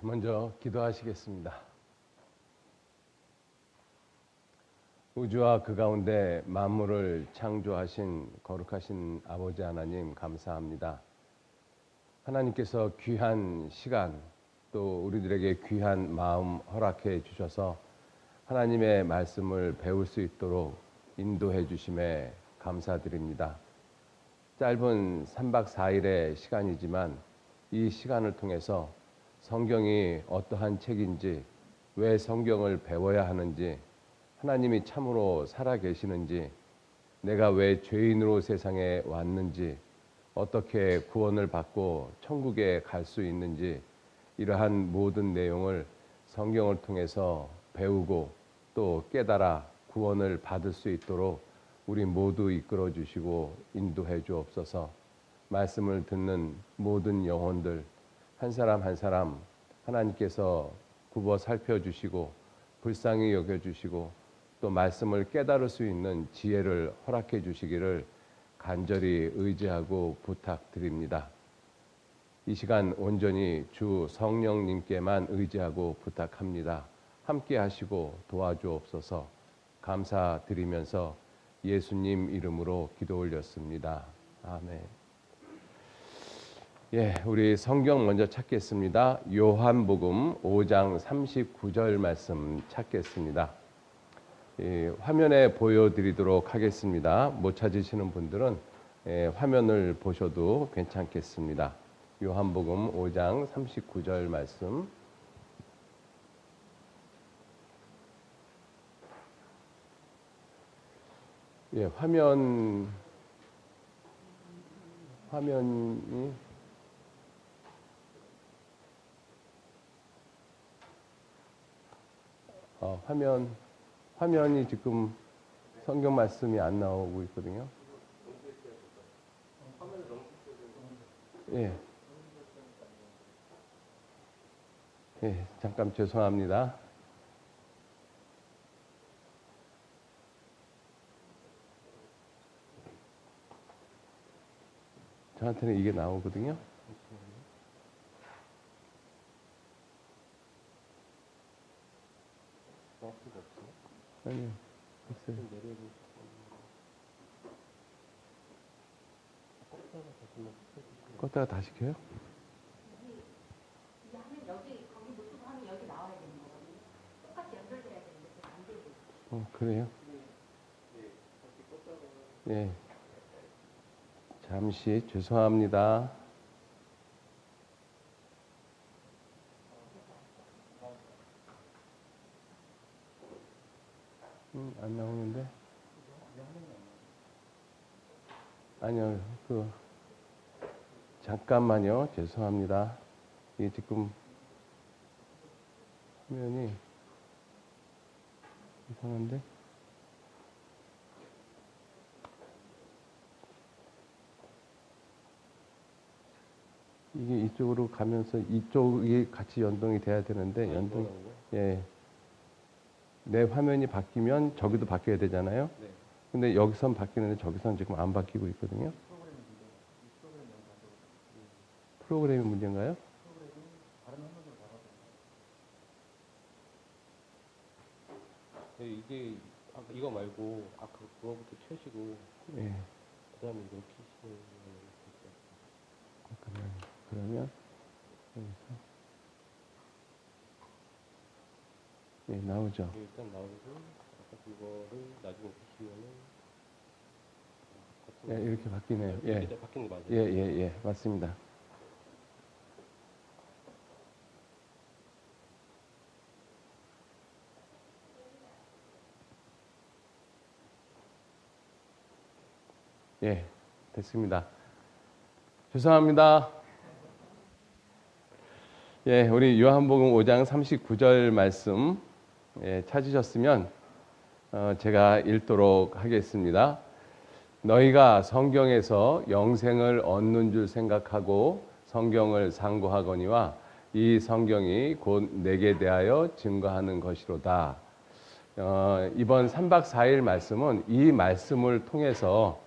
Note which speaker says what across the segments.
Speaker 1: 먼저 기도하시겠습니다. 우주와 그 가운데 만물을 창조하신 거룩하신 아버지 하나님 감사합니다. 하나님께서 귀한 시간 또 우리들에게 귀한 마음 허락해 주셔서 하나님의 말씀을 배울 수 있도록 인도해 주심에 감사드립니다. 짧은 3박 4일의 시간이지만 이 시간을 통해서 성경이 어떠한 책인지, 왜 성경을 배워야 하는지, 하나님이 참으로 살아계시는지, 내가 왜 죄인으로 세상에 왔는지, 어떻게 구원을 받고 천국에 갈 수 있는지, 이러한 모든 내용을 성경을 통해서 배우고 또 깨달아 구원을 받을 수 있도록 우리 모두 이끌어 주시고 인도해 주옵소서. 말씀을 듣는 모든 영혼들 한 사람 한 사람 하나님께서 굽어 살펴주시고 불쌍히 여겨주시고 또 말씀을 깨달을 수 있는 지혜를 허락해 주시기를 간절히 의지하고 부탁드립니다. 이 시간 온전히 주 성령님께만 의지하고 부탁합니다. 함께 하시고 도와주옵소서. 감사드리면서 예수님 이름으로 기도 올렸습니다. 아멘. 우리 성경 먼저 찾겠습니다. 요한복음 5장 39절 말씀 찾겠습니다. 화면에 보여드리도록 하겠습니다. 못 찾으시는 분들은 화면을 보셔도 괜찮겠습니다. 요한복음 5장 39절 말씀. 화면이 화면이 지금 성경 말씀이 안 나오고 있거든요. 잠깐 죄송합니다. 저한테는 이게 나오거든요. 아니요, 됐어요. 껐다가 다시 켜요?
Speaker 2: 여기 거기 노트북 하면 여기 나와야 되는 거거든요. 똑같이 연결돼야 되는데 그게 안 되고 있어요.
Speaker 1: 그래요? 잠시 죄송합니다. 안 나오는데? 아니요, 잠깐만요. 죄송합니다. 이게 지금 화면이 이상한데? 이게 이쪽으로 가면서 이쪽이 같이 연동이 돼야 되는데 내 화면이 바뀌면 저기도 바뀌어야 되잖아요. 근데 여기선 바뀌는데 저기선 지금 안 바뀌고 있거든요. 프로그램이 문제인가요?
Speaker 3: 이게 이거 말고 아까 그거부터 켜시고 그다음에 이거 켜시면
Speaker 1: 그러면 여기서 나오죠.
Speaker 3: 일단 나오고 아까 그거를 나중에 보시면은
Speaker 1: 이렇게 바뀌네요.
Speaker 3: 이렇게 바뀌는 거 맞아요?
Speaker 1: 맞습니다. 됐습니다. 죄송합니다. 우리 요한복음 5장 39절 말씀 찾으셨으면 제가 읽도록 하겠습니다. 너희가 성경에서 영생을 얻는 줄 생각하고 성경을 상고하거니와 이 성경이 곧 내게 대하여 증거하는 것이로다. 이번 3박 4일 말씀은 이 말씀을 통해서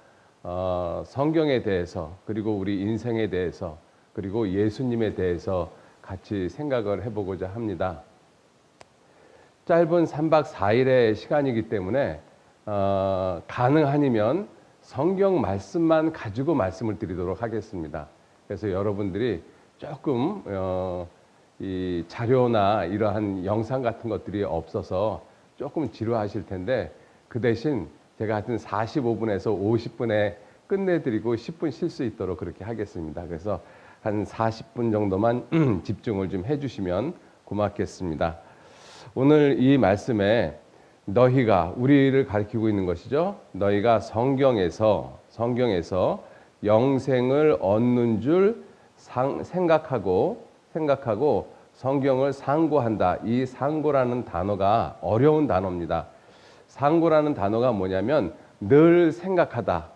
Speaker 1: 성경에 대해서 그리고 우리 인생에 대해서 그리고 예수님에 대해서 같이 생각을 해보고자 합니다. 짧은 3박 4일의 시간이기 때문에 가능하면 성경 말씀만 가지고 말씀을 드리도록 하겠습니다. 그래서 여러분들이 조금 이 자료나 이러한 영상 같은 것들이 없어서 조금 지루하실 텐데 그 대신 제가 하여튼 45분에서 50분에 끝내드리고 10분 쉴 수 있도록 그렇게 하겠습니다. 그래서 한 40분 정도만 집중을 좀 해주시면 고맙겠습니다. 오늘 이 말씀에 너희가 우리를 가리키고 있는 것이죠. 너희가 성경에서 영생을 얻는 줄 생각하고 성경을 상고한다. 이 상고라는 단어가 어려운 단어입니다. 상고라는 단어가 뭐냐면 늘 생각하다,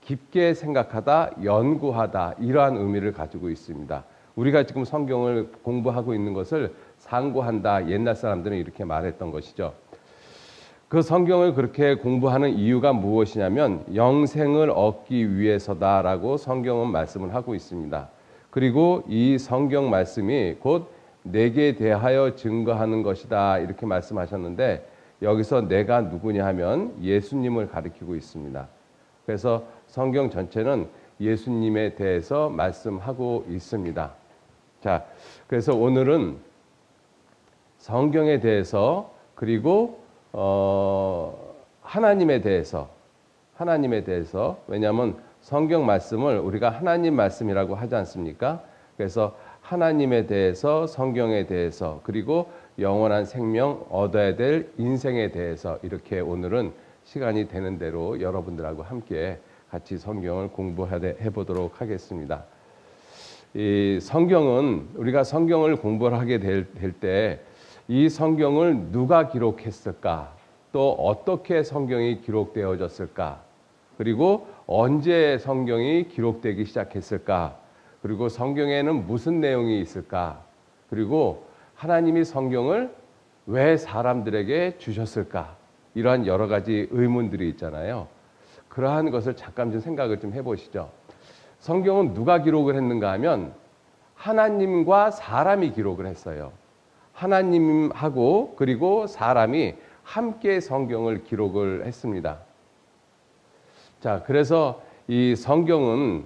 Speaker 1: 깊게 생각하다, 연구하다 이러한 의미를 가지고 있습니다. 우리가 지금 성경을 공부하고 있는 것을 상고한다. 옛날 사람들은 이렇게 말했던 것이죠. 그 성경을 그렇게 공부하는 이유가 무엇이냐면 영생을 얻기 위해서다라고 성경은 말씀을 하고 있습니다. 그리고 이 성경 말씀이 곧 내게 대하여 증거하는 것이다 이렇게 말씀하셨는데 여기서 내가 누구냐 하면 예수님을 가리키고 있습니다. 그래서 성경 전체는 예수님에 대해서 말씀하고 있습니다. 자, 그래서 오늘은 성경에 대해서 그리고 하나님에 대해서 왜냐하면 성경 말씀을 우리가 하나님 말씀이라고 하지 않습니까? 그래서 하나님에 대해서 성경에 대해서 그리고 영원한 생명 얻어야 될 인생에 대해서 이렇게 오늘은 시간이 되는 대로 여러분들하고 함께 같이 성경을 공부해 보도록 하겠습니다. 이 성경은 우리가 성경을 공부를 하게 될 때 이 성경을 누가 기록했을까? 또 어떻게 성경이 기록되어졌을까? 그리고 언제 성경이 기록되기 시작했을까? 그리고 성경에는 무슨 내용이 있을까? 그리고 하나님이 성경을 왜 사람들에게 주셨을까? 이러한 여러 가지 의문들이 있잖아요. 그러한 것을 잠깐 좀 생각을 좀 해보시죠. 성경은 누가 기록을 했는가 하면 하나님과 사람이 기록을 했어요. 하나님하고 그리고 사람이 함께 성경을 기록을 했습니다. 자, 그래서 이 성경은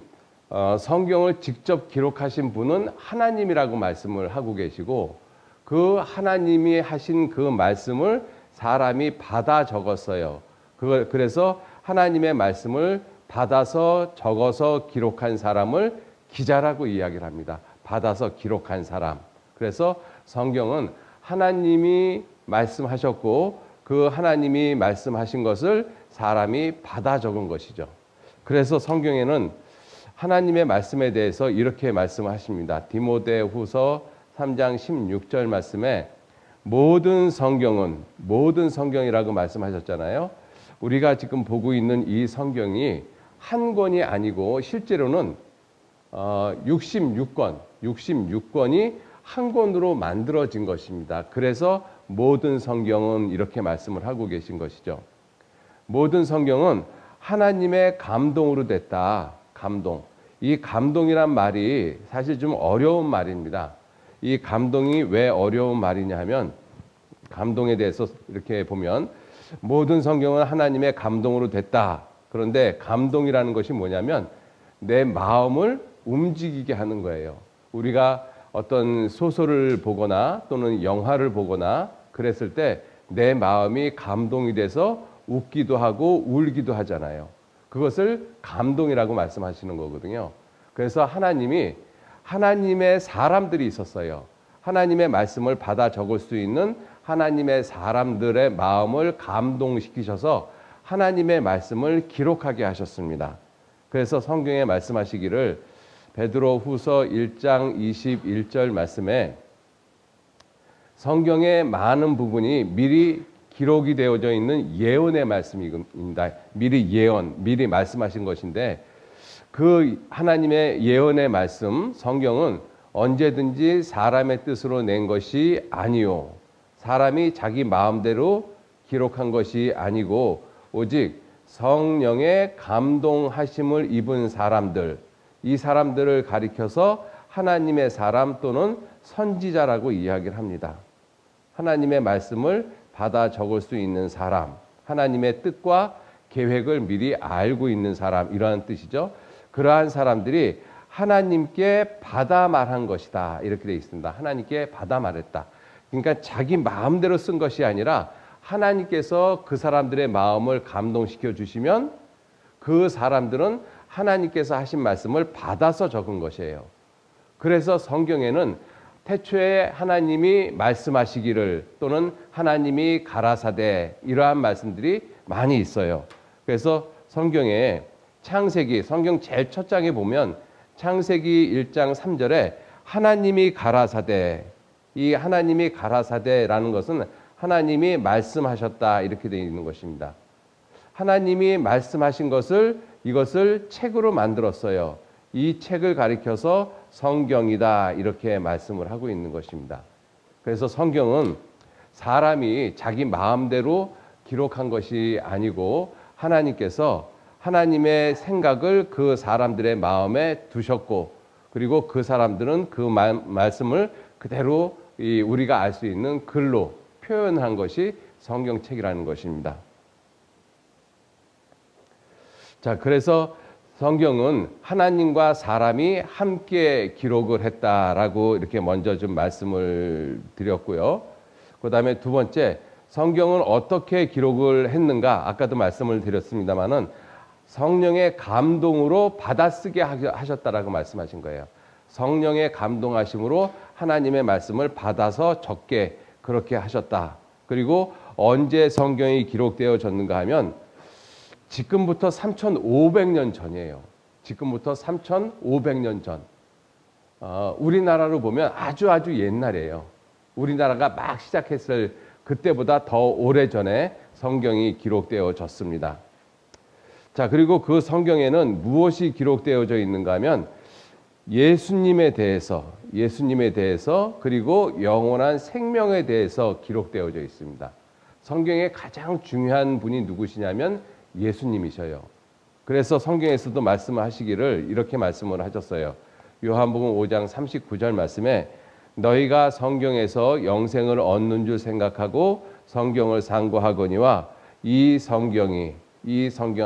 Speaker 1: 성경을 직접 기록하신 분은 하나님이라고 말씀을 하고 계시고 그 하나님이 하신 그 말씀을 사람이 받아 적었어요. 그래서 하나님의 말씀을 받아서 적어서 기록한 사람을 기자라고 이야기를 합니다. 받아서 기록한 사람. 그래서 성경은 하나님이 말씀하셨고 그 하나님이 말씀하신 것을 사람이 받아 적은 것이죠. 그래서 성경에는 하나님의 말씀에 대해서 이렇게 말씀하십니다. 디모데후서 3장 16절 말씀에 모든 성경이라고 말씀하셨잖아요. 우리가 지금 보고 있는 이 성경이 한 권이 아니고 실제로는 66권이 한 권으로 만들어진 것입니다. 그래서 모든 성경은 이렇게 말씀을 하고 계신 것이죠. 모든 성경은 하나님의 감동으로 됐다. 감동. 이 감동이란 말이 사실 좀 어려운 말입니다. 이 감동이 왜 어려운 말이냐 하면 감동에 대해서 이렇게 보면 모든 성경은 하나님의 감동으로 됐다. 그런데 감동이라는 것이 뭐냐면 내 마음을 움직이게 하는 거예요. 우리가 어떤 소설을 보거나 또는 영화를 보거나 그랬을 때 내 마음이 감동이 돼서 웃기도 하고 울기도 하잖아요. 그것을 감동이라고 말씀하시는 거거든요. 그래서 하나님의 사람들이 있었어요. 하나님의 말씀을 받아 적을 수 있는 하나님의 사람들의 마음을 감동시키셔서 하나님의 말씀을 기록하게 하셨습니다. 그래서 성경에 말씀하시기를 베드로후서 1장 21절 말씀에 성경의 많은 부분이 미리 기록이 되어져 있는 예언의 말씀입니다. 미리 말씀하신 것인데 그 하나님의 예언의 말씀, 성경은 언제든지 사람의 뜻으로 낸 것이 아니요. 사람이 자기 마음대로 기록한 것이 아니고 오직 성령의 감동하심을 입은 사람들, 이 사람들을 가리켜서 하나님의 사람 또는 선지자라고 이야기를 합니다. 하나님의 말씀을 받아 적을 수 있는 사람, 하나님의 뜻과 계획을 미리 알고 있는 사람, 이러한 뜻이죠. 그러한 사람들이 하나님께 받아 말한 것이다, 이렇게 되어 있습니다. 하나님께 받아 말했다. 그러니까 자기 마음대로 쓴 것이 아니라 하나님께서 그 사람들의 마음을 감동시켜 주시면 그 사람들은 하나님께서 하신 말씀을 받아서 적은 것이에요. 그래서 성경에는 태초에 하나님이 말씀하시기를 또는 하나님이 가라사대 이러한 말씀들이 많이 있어요. 그래서 성경에 창세기, 성경 제일 첫 장에 보면 창세기 1장 3절에 하나님이 가라사대, 이 하나님이 가라사대라는 것은 하나님이 말씀하셨다 이렇게 되어 있는 것입니다. 하나님이 말씀하신 것을 이것을 책으로 만들었어요. 이 책을 가리켜서 성경이다 이렇게 말씀을 하고 있는 것입니다. 그래서 성경은 사람이 자기 마음대로 기록한 것이 아니고 하나님께서 하나님의 생각을 그 사람들의 마음에 두셨고 그리고 그 사람들은 그 말씀을 그대로 우리가 알 수 있는 글로 표현한 것이 성경책이라는 것입니다. 자, 그래서 성경은 하나님과 사람이 함께 기록을 했다라고 이렇게 먼저 좀 말씀을 드렸고요. 그 다음에 두 번째, 성경은 어떻게 기록을 했는가? 아까도 말씀을 드렸습니다만은 성령의 감동으로 받아쓰게 하셨다라고 말씀하신 거예요. 성령의 감동하심으로 하나님의 말씀을 받아서 적게 그렇게 하셨다. 그리고 언제 성경이 기록되어졌는가 하면 지금부터 3,500년 전이에요. 지금부터 3,500년 전. 우리나라로 보면 아주 옛날이에요. 우리나라가 막 시작했을 그때보다 더 오래전에 성경이 기록되어졌습니다. 자, 그리고 그 성경에는 무엇이 기록되어져 있는가 하면 예수님에 대해서 그리고 영원한 생명에 대해서 기록되어져 있습니다. 성경의 가장 중요한 분이 누구시냐면 예수님이셔요. 그래서 성경에서도 말씀하시기를 이렇게 말씀을 하셨어요. 요한복음 5장 39절 말씀에 너희가 성경에서 영생을 얻는 줄 생각하고 성경을 상고하거니와 이 성경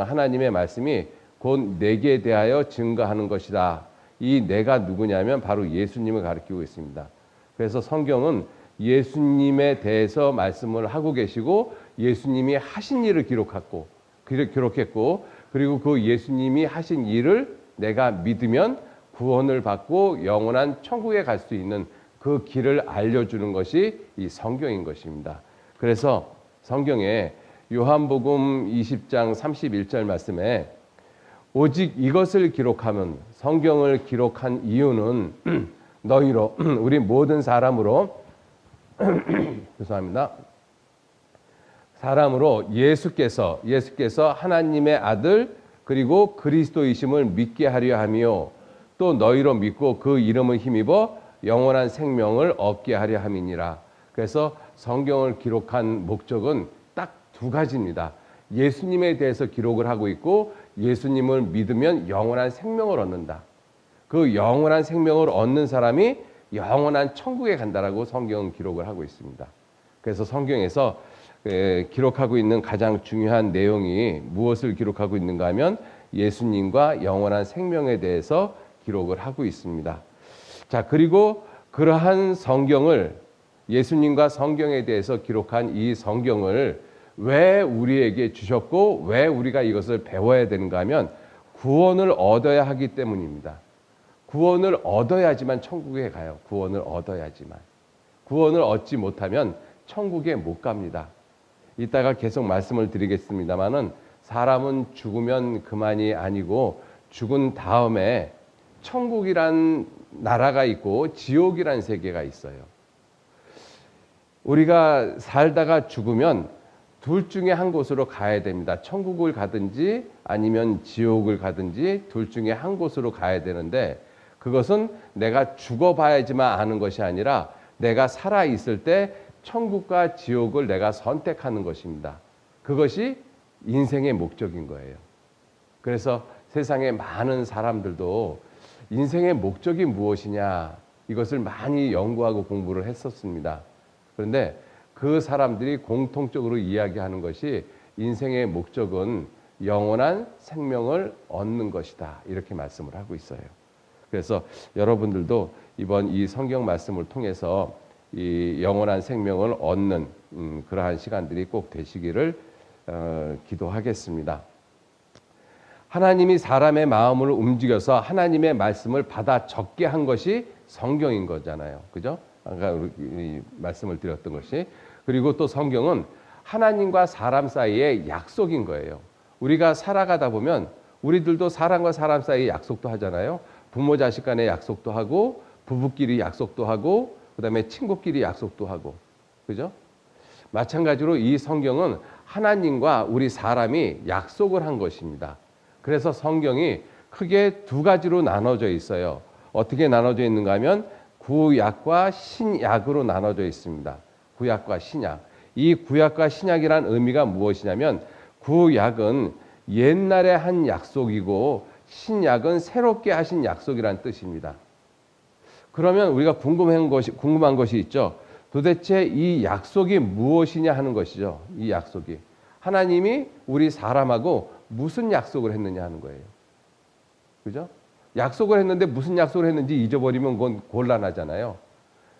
Speaker 1: 하나님의 말씀이 곧 내게 대하여 증거하는 것이다. 이 내가 누구냐면 바로 예수님을 가리키고 있습니다. 그래서 성경은 예수님에 대해서 말씀을 하고 계시고 예수님이 하신 일을 기록했고 그리고 그 예수님이 하신 일을 내가 믿으면 구원을 받고 영원한 천국에 갈 수 있는 그 길을 알려주는 것이 이 성경인 것입니다. 그래서 성경에 요한복음 20장 31절 말씀에 오직 이것을 기록하면 성경을 기록한 이유는 너희로 우리 모든 사람으로 죄송합니다. 사람으로 예수께서 하나님의 아들 그리고 그리스도이심을 믿게 하려 하며 또 너희로 믿고 그 이름을 힘입어 영원한 생명을 얻게 하려 함이니라. 그래서 성경을 기록한 목적은 딱 두 가지입니다. 예수님에 대해서 기록을 하고 있고 예수님을 믿으면 영원한 생명을 얻는다. 그 영원한 생명을 얻는 사람이 영원한 천국에 간다라고 성경은 기록을 하고 있습니다. 그래서 성경에서 기록하고 있는 가장 중요한 내용이 무엇을 기록하고 있는가 하면 예수님과 영원한 생명에 대해서 기록을 하고 있습니다. 자, 그리고 그러한 성경을 예수님과 성경에 대해서 기록한 이 성경을 왜 우리에게 주셨고 왜 우리가 이것을 배워야 되는가 하면 구원을 얻어야 하기 때문입니다. 구원을 얻어야지만 천국에 가요. 구원을 얻어야지만. 구원을 얻지 못하면 천국에 못 갑니다. 이따가 계속 말씀을 드리겠습니다마는 사람은 죽으면 그만이 아니고 죽은 다음에 천국이란 나라가 있고 지옥이란 세계가 있어요. 우리가 살다가 죽으면 둘 중에 한 곳으로 가야 됩니다. 천국을 가든지 아니면 지옥을 가든지 둘 중에 한 곳으로 가야 되는데 그것은 내가 죽어봐야지만 아는 것이 아니라 내가 살아있을 때 천국과 지옥을 내가 선택하는 것입니다. 그것이 인생의 목적인 거예요. 그래서 세상에 많은 사람들도 인생의 목적이 무엇이냐 이것을 많이 연구하고 공부를 했었습니다. 그런데 그 사람들이 공통적으로 이야기하는 것이 인생의 목적은 영원한 생명을 얻는 것이다. 이렇게 말씀을 하고 있어요. 그래서 여러분들도 이번 이 성경 말씀을 통해서 이 영원한 생명을 얻는 그러한 시간들이 꼭 되시기를 기도하겠습니다. 하나님이 사람의 마음을 움직여서 하나님의 말씀을 받아 적게 한 것이 성경인 거잖아요. 그죠? 아까 우리 말씀을 드렸던 것이. 그리고 또 성경은 하나님과 사람 사이의 약속인 거예요. 우리가 살아가다 보면 우리들도 사람과 사람 사이의 약속도 하잖아요. 부모 자식 간의 약속도 하고 부부끼리 약속도 하고 그다음에 친구끼리 약속도 하고. 그죠? 마찬가지로 이 성경은 하나님과 우리 사람이 약속을 한 것입니다. 그래서 성경이 크게 두 가지로 나눠져 있어요. 어떻게 나눠져 있는가 하면 구약과 신약으로 나눠져 있습니다. 구약과 신약. 이 구약과 신약이란 의미가 무엇이냐면 구약은 옛날에 한 약속이고 신약은 새롭게 하신 약속이란 뜻입니다. 그러면 우리가 궁금한 것이 있죠. 도대체 이 약속이 무엇이냐 하는 것이죠. 이 약속이. 하나님이 우리 사람하고 무슨 약속을 했느냐 하는 거예요. 그죠? 약속을 했는데 무슨 약속을 했는지 잊어버리면 그건 곤란하잖아요.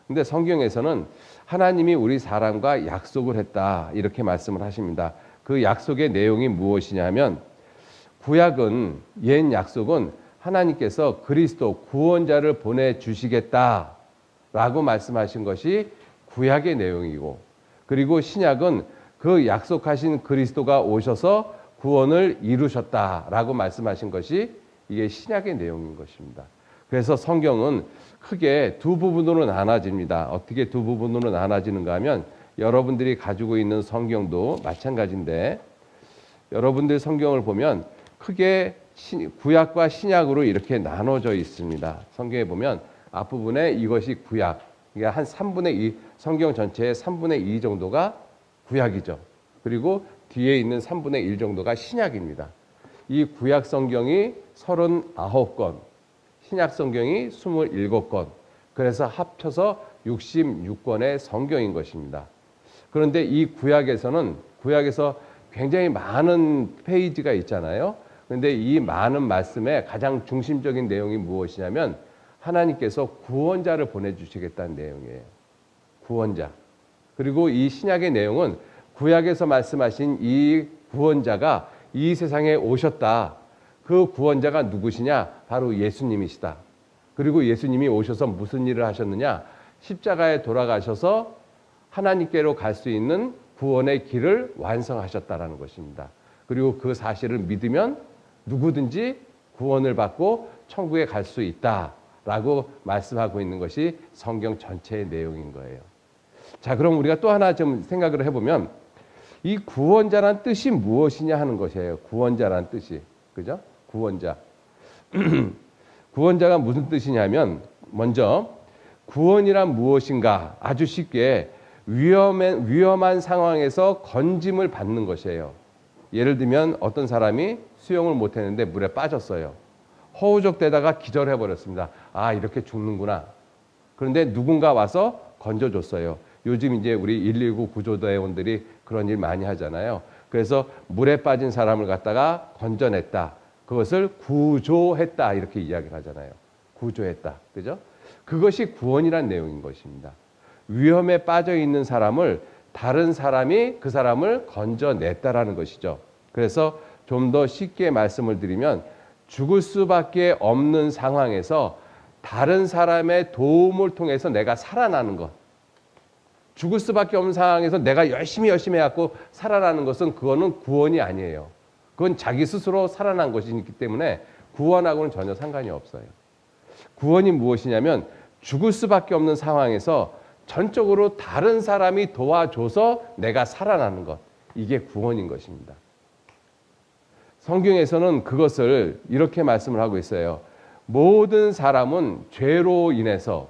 Speaker 1: 근데 성경에서는 하나님이 우리 사람과 약속을 했다. 이렇게 말씀을 하십니다. 그 약속의 내용이 무엇이냐면 구약은 옛 약속은 하나님께서 그리스도 구원자를 보내주시겠다라고 말씀하신 것이 구약의 내용이고 그리고 신약은 그 약속하신 그리스도가 오셔서 구원을 이루셨다라고 말씀하신 것이 이게 신약의 내용인 것입니다. 그래서 성경은 크게 두 부분으로 나눠집니다. 어떻게 두 부분으로 나눠지는가 하면 여러분들이 가지고 있는 성경도 마찬가지인데 여러분들 성경을 보면 크게 구약과 신약으로 이렇게 나눠져 있습니다. 성경에 보면 앞부분에 이것이 구약, 그러니까 한 3분의 2, 성경 전체의 3분의 2 정도가 구약이죠. 그리고 뒤에 있는 3분의 1 정도가 신약입니다. 이 구약 성경이 39권, 신약 성경이 27권, 그래서 합쳐서 66권의 성경인 것입니다. 그런데 이 구약에서 굉장히 많은 페이지가 있잖아요. 그런데 이 많은 말씀의 가장 중심적인 내용이 무엇이냐면 하나님께서 구원자를 보내주시겠다는 내용이에요. 구원자. 그리고 이 신약의 내용은 구약에서 말씀하신 이 구원자가 이 세상에 오셨다. 그 구원자가 누구시냐? 바로 예수님이시다. 그리고 예수님이 오셔서 무슨 일을 하셨느냐? 십자가에 돌아가셔서 하나님께로 갈 수 있는 구원의 길을 완성하셨다라는 것입니다. 그리고 그 사실을 믿으면 누구든지 구원을 받고 천국에 갈 수 있다라고 말씀하고 있는 것이 성경 전체의 내용인 거예요. 자, 그럼 우리가 또 하나 좀 생각을 해보면 이 구원자란 뜻이 무엇이냐 하는 것이에요. 구원자란 뜻이. 그죠? 구원자. 구원자가 무슨 뜻이냐면 먼저 구원이란 무엇인가 아주 쉽게 위험한 상황에서 건짐을 받는 것이에요. 예를 들면 어떤 사람이 수영을 못했는데 물에 빠졌어요. 허우적대다가 기절해버렸습니다. 아, 이렇게 죽는구나. 그런데 누군가 와서 건져줬어요. 요즘 이제 우리 119 구조대원들이 그런 일 많이 하잖아요. 그래서 물에 빠진 사람을 갖다가 건져냈다. 그것을 구조했다. 이렇게 이야기를 하잖아요. 구조했다. 그죠? 그것이 구원이란 내용인 것입니다. 위험에 빠져 있는 사람을 다른 사람이 그 사람을 건져냈다라는 것이죠. 그래서 좀 더 쉽게 말씀을 드리면 죽을 수밖에 없는 상황에서 다른 사람의 도움을 통해서 내가 살아나는 것. 죽을 수밖에 없는 상황에서 내가 열심히 해갖고 살아나는 것은 그거는 구원이 아니에요. 그건 자기 스스로 살아난 것이기 때문에 구원하고는 전혀 상관이 없어요. 구원이 무엇이냐면 죽을 수밖에 없는 상황에서 전적으로 다른 사람이 도와줘서 내가 살아나는 것. 이게 구원인 것입니다. 성경에서는 그것을 이렇게 말씀을 하고 있어요. 모든 사람은 죄로 인해서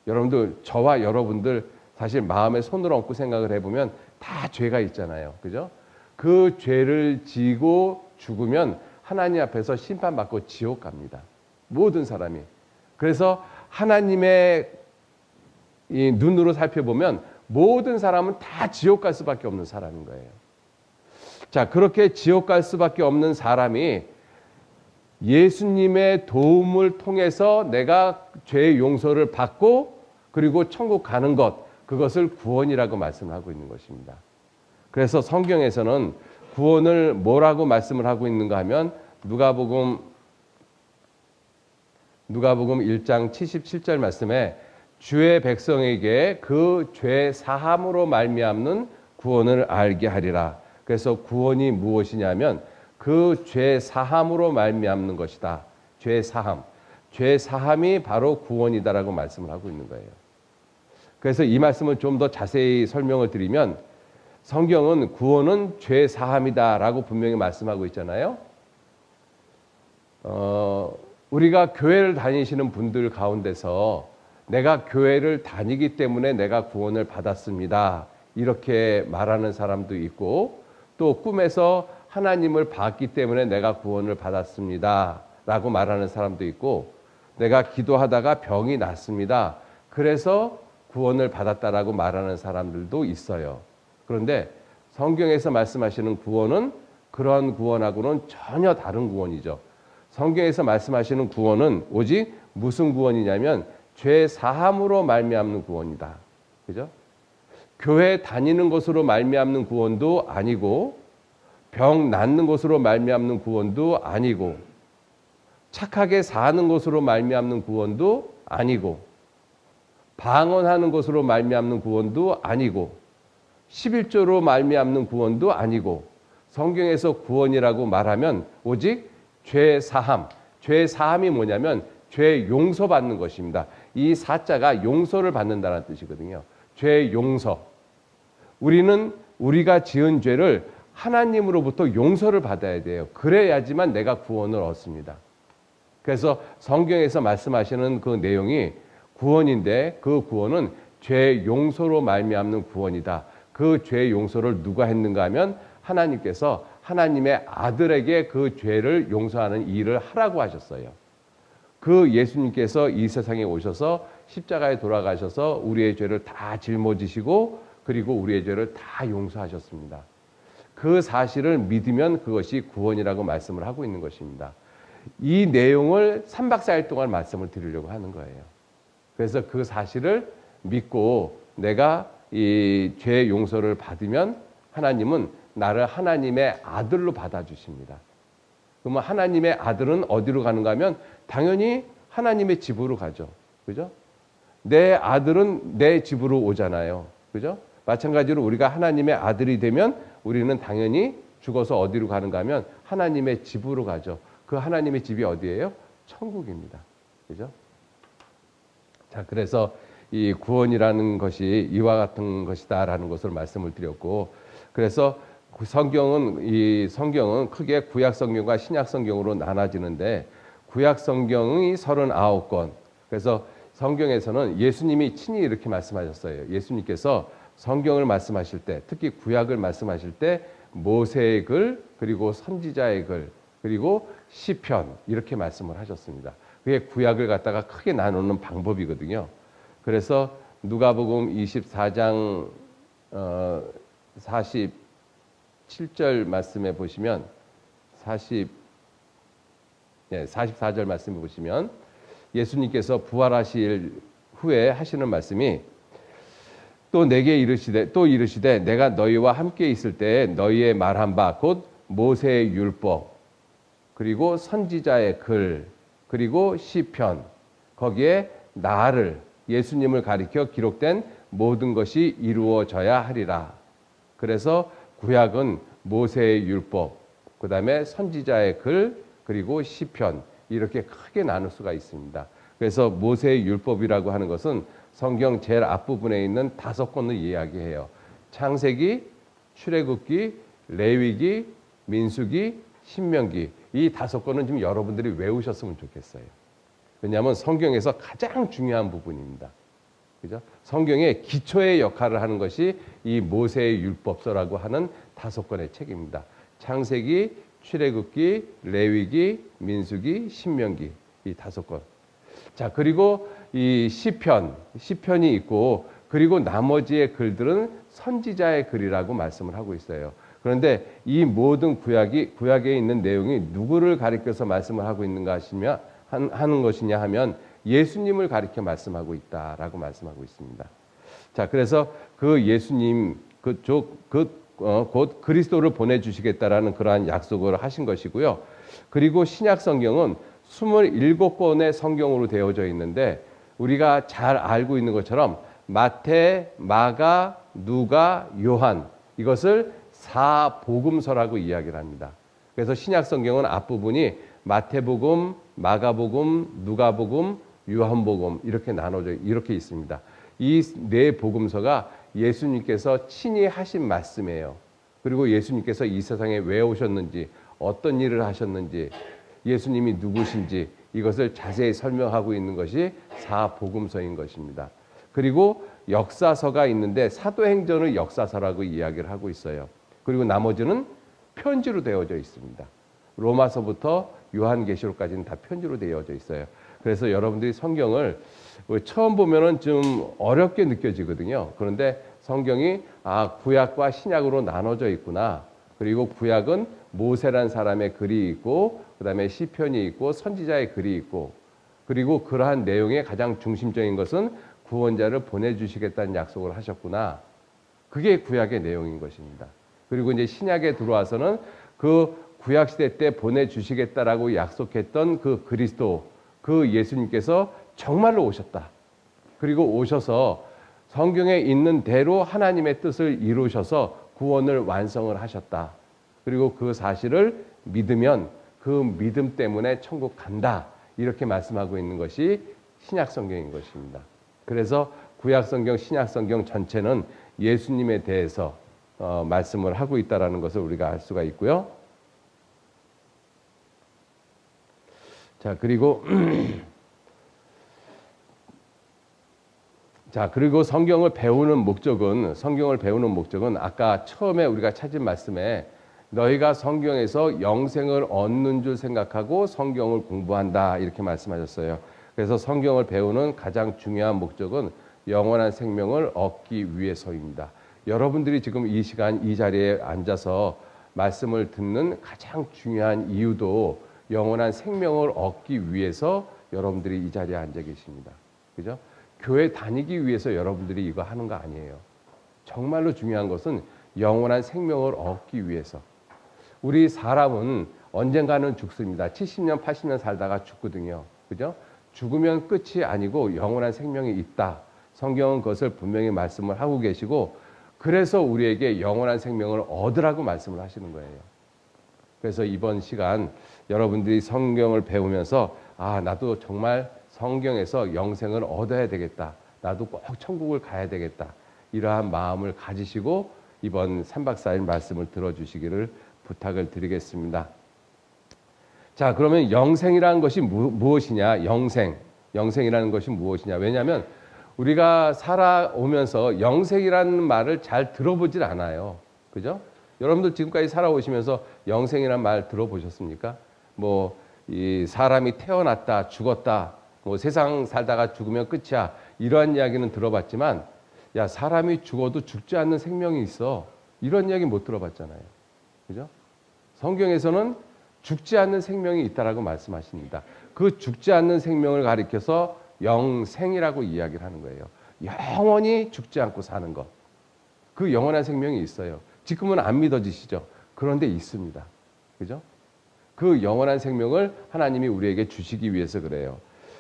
Speaker 1: 여러분들 저와 여러분들 사실 마음에 손을 얹고 생각을 해보면 다 죄가 있잖아요. 그죠? 그 죄를 지고 죽으면 하나님 앞에서 심판받고 지옥 갑니다. 모든 사람이. 그래서 하나님의 이 눈으로 살펴보면 모든 사람은 다 지옥 갈 수밖에 없는 사람인 거예요. 자, 그렇게 지옥 갈 수밖에 없는 사람이 예수님의 도움을 통해서 내가 죄의 용서를 받고 그리고 천국 가는 것, 그것을 구원이라고 말씀하고 있는 것입니다. 그래서 성경에서는 구원을 뭐라고 말씀을 하고 있는가 하면 누가복음 1장 77절 말씀에 주의 백성에게 그 죄 사함으로 말미암는 구원을 알게 하리라. 그래서 구원이 무엇이냐면 그 죄 사함으로 말미암는 것이다. 죄 사함. 죄 사함이 바로 구원이다라고 말씀을 하고 있는 거예요. 그래서 이 말씀을 좀 더 자세히 설명을 드리면 성경은 구원은 죄 사함이다라고 분명히 말씀하고 있잖아요. 우리가 교회를 다니시는 분들 가운데서 내가 교회를 다니기 때문에 내가 구원을 받았습니다. 이렇게 말하는 사람도 있고 또 꿈에서 하나님을 봤기 때문에 내가 구원을 받았습니다. 라고 말하는 사람도 있고 내가 기도하다가 병이 났습니다. 그래서 구원을 받았다라고 말하는 사람들도 있어요. 그런데 성경에서 말씀하시는 구원은 그런 구원하고는 전혀 다른 구원이죠. 성경에서 말씀하시는 구원은 오직 무슨 구원이냐면 죄 사함으로 말미암는 구원이다. 그죠? 교회 다니는 것으로 말미암는 구원도 아니고 병 낫는 것으로 말미암는 구원도 아니고 착하게 사는 것으로 말미암는 구원도 아니고 방언하는 것으로 말미암는 구원도 아니고 11조로 말미암는 구원도 아니고 성경에서 구원이라고 말하면 오직 죄 사함. 죄 사함이 뭐냐면 죄 용서받는 것입니다. 이 사자가 용서를 받는다는 뜻이거든요. 죄 용서. 우리는 우리가 지은 죄를 하나님으로부터 용서를 받아야 돼요. 그래야지만 내가 구원을 얻습니다. 그래서 성경에서 말씀하시는 그 내용이 구원인데 그 구원은 죄 용서로 말미암는 구원이다. 그 죄 용서를 누가 했는가 하면 하나님께서 하나님의 아들에게 그 죄를 용서하는 일을 하라고 하셨어요. 그 예수님께서 이 세상에 오셔서 십자가에 돌아가셔서 우리의 죄를 다 짊어지시고 그리고 우리의 죄를 다 용서하셨습니다. 그 사실을 믿으면 그것이 구원이라고 말씀을 하고 있는 것입니다. 이 내용을 3박 4일 동안 말씀을 드리려고 하는 거예요. 그래서 그 사실을 믿고 내가 이 죄 용서를 받으면 하나님은 나를 하나님의 아들로 받아주십니다. 그러면 하나님의 아들은 어디로 가는가 하면 당연히 하나님의 집으로 가죠. 그죠? 내 아들은 내 집으로 오잖아요. 그죠? 마찬가지로 우리가 하나님의 아들이 되면 우리는 당연히 죽어서 어디로 가는가 하면 하나님의 집으로 가죠. 그 하나님의 집이 어디예요? 천국입니다. 그죠? 자, 그래서 이 구원이라는 것이 이와 같은 것이다라는 것을 말씀을 드렸고, 그래서 성경은 크게 구약 성경과 신약 성경으로 나눠지는데 구약 성경이 39권. 그래서 성경에서는 예수님이 친히 이렇게 말씀하셨어요. 예수님께서 성경을 말씀하실 때, 특히 구약을 말씀하실 때 모세의 글, 그리고 선지자의 글, 그리고 시편 이렇게 말씀을 하셨습니다. 그게 구약을 갖다가 크게 나누는 방법이거든요. 그래서 누가복음 24장 47절 말씀에 보시면 44절 말씀에 보시면 예수님께서 부활하실 후에 하시는 말씀이 또 내게 이르시되 내가 너희와 함께 있을 때 너희의 말한 바 곧 모세의 율법 그리고 선지자의 글 그리고 시편 거기에 나를 예수님을 가리켜 기록된 모든 것이 이루어져야 하리라. 그래서 구약은 모세의 율법, 그다음에 선지자의 글, 그리고 시편 이렇게 크게 나눌 수가 있습니다. 그래서 모세의 율법이라고 하는 것은 성경 제일 앞부분에 있는 5권을 이야기해요. 창세기, 출애굽기, 레위기, 민수기, 신명기 이 5권은 좀 여러분들이 외우셨으면 좋겠어요. 왜냐하면 성경에서 가장 중요한 부분입니다. 그죠? 성경의 기초의 역할을 하는 것이 이 모세의 율법서라고 하는 5권의 책입니다. 창세기, 출애굽기, 레위기, 민수기, 신명기 이 5권. 자, 그리고 이 시편이 있고, 그리고 나머지의 글들은 선지자의 글이라고 말씀을 하고 있어요. 그런데 이 모든 구약에 있는 내용이 누구를 가리켜서 말씀을 하고 있는가 하는 것이냐 하면 예수님을 가리켜 말씀하고 있다라고 말씀하고 있습니다. 자, 그래서 그 예수님 곧 그리스도를 보내주시겠다라는 그러한 약속을 하신 것이고요. 그리고 신약 성경은 27권의 성경으로 되어져 있는데 우리가 잘 알고 있는 것처럼 마태, 마가, 누가, 요한 이것을 사복음서라고 이야기를 합니다. 그래서 신약 성경은 앞부분이 마태복음, 마가복음, 누가복음, 요한복음 이렇게 있습니다. 이 네 복음서가 예수님께서 친히 하신 말씀이에요. 그리고 예수님께서 이 세상에 왜 오셨는지, 어떤 일을 하셨는지, 예수님이 누구신지 이것을 자세히 설명하고 있는 것이 사복음서인 것입니다. 그리고 역사서가 있는데 사도행전을 역사서라고 이야기를 하고 있어요. 그리고 나머지는 편지로 되어져 있습니다. 로마서부터 요한계시록까지는 다 편지로 되어져 있어요. 그래서 여러분들이 성경을 처음 보면은 좀 어렵게 느껴지거든요. 그런데 성경이 구약과 신약으로 나눠져 있구나. 그리고 구약은 모세란 사람의 글이 있고, 그다음에 시편이 있고, 선지자의 글이 있고, 그리고 그러한 내용의 가장 중심적인 것은 구원자를 보내주시겠다는 약속을 하셨구나. 그게 구약의 내용인 것입니다. 그리고 이제 신약에 들어와서는 그 구약 시대 때 보내주시겠다라고 약속했던 그 그리스도, 그 예수님께서 정말로 오셨다. 그리고 오셔서 성경에 있는 대로 하나님의 뜻을 이루셔서 구원을 완성을 하셨다. 그리고 그 사실을 믿으면 그 믿음 때문에 천국 간다. 이렇게 말씀하고 있는 것이 신약 성경인 것입니다. 그래서 구약 성경, 신약 성경 전체는 예수님에 대해서 말씀을 하고 있다라는 것을 우리가 알 수가 있고요. 자, 그리고 성경을 배우는 목적은 아까 처음에 우리가 찾은 말씀에 너희가 성경에서 영생을 얻는 줄 생각하고 성경을 공부한다 이렇게 말씀하셨어요. 그래서 성경을 배우는 가장 중요한 목적은 영원한 생명을 얻기 위해서입니다. 여러분들이 지금 이 시간 이 자리에 앉아서 말씀을 듣는 가장 중요한 이유도 영원한 생명을 얻기 위해서 여러분들이 이 자리에 앉아 계십니다. 그죠? 교회 다니기 위해서 여러분들이 이거 하는 거 아니에요. 정말로 중요한 것은 영원한 생명을 얻기 위해서. 우리 사람은 언젠가는 죽습니다. 70년, 80년 살다가 죽거든요. 그죠? 죽으면 끝이 아니고 영원한 생명이 있다. 성경은 그것을 분명히 말씀을 하고 계시고, 그래서 우리에게 영원한 생명을 얻으라고 말씀을 하시는 거예요. 그래서 이번 시간 여러분들이 성경을 배우면서 나도 정말 성경에서 영생을 얻어야 되겠다. 나도 꼭 천국을 가야 되겠다. 이러한 마음을 가지시고 이번 3박 4일 말씀을 들어주시기를 부탁을 드리겠습니다. 자, 그러면 영생이라는 것이 무엇이냐? 영생이라는 것이 무엇이냐? 왜냐하면 우리가 살아오면서 영생이라는 말을 잘 들어보질 않아요. 그죠? 여러분들 지금까지 살아오시면서 영생이라는 말 들어보셨습니까? 이 사람이 태어났다, 죽었다, 세상 살다가 죽으면 끝이야. 이러한 이야기는 들어봤지만, 사람이 죽어도 죽지 않는 생명이 있어. 이런 이야기 못 들어봤잖아요. 그죠? 성경에서는 죽지 않는 생명이 있다라고 말씀하십니다. 그 죽지 않는 생명을 가리켜서 영생이라고 이야기를 하는 거예요. 영원히 죽지 않고 사는 것. 그 영원한 생명이 있어요. 지금은 안 믿어지시죠? 그런데 있습니다. 그죠? 그 영원한 생명을 하나님이 우리에게 주시기 위해서 그래요.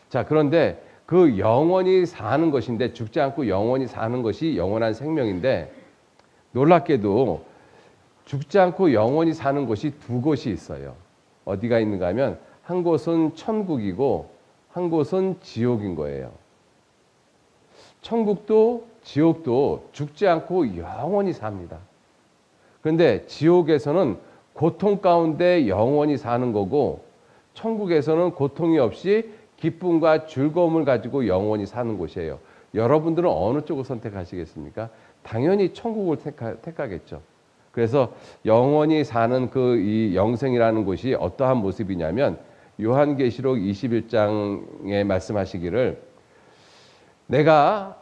Speaker 1: 자, 그런데 그 영원히 사는 것인데, 죽지 않고 영원히 사는 것이 영원한 생명인데, 놀랍게도 죽지 않고 영원히 사는 곳이 두 곳이 있어요. 어디가 있는가 하면 한 곳은 천국이고 한 곳은 지옥인 거예요. 천국도 지옥도 죽지 않고 영원히 삽니다. 그런데 지옥에서는 고통 가운데 영원히 사는 거고, 천국에서는 고통이 없이 기쁨과 즐거움을 가지고 영원히 사는 곳이에요. 여러분들은 어느 쪽을 선택하시겠습니까? 당연히 천국을 택하겠죠. 그래서 영원히 사는 이 영생이라는 곳이 어떠한 모습이냐면, 요한계시록 21장에 말씀하시기를 내가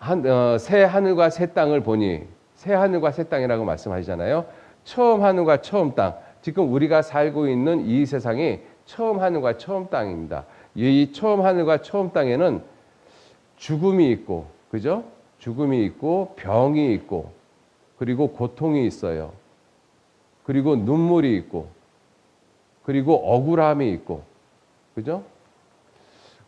Speaker 1: 새 하늘과 새 땅을 보니, 새 하늘과 새 땅이라고 말씀하시잖아요. 처음 하늘과 처음 땅, 지금 우리가 살고 있는 이 세상이 처음 하늘과 처음 땅입니다. 이 처음 하늘과 처음 땅에는 죽음이 있고, 그죠? 죽음이 있고, 병이 있고, 그리고 고통이 있어요. 그리고 눈물이 있고, 그리고 억울함이 있고, 그죠?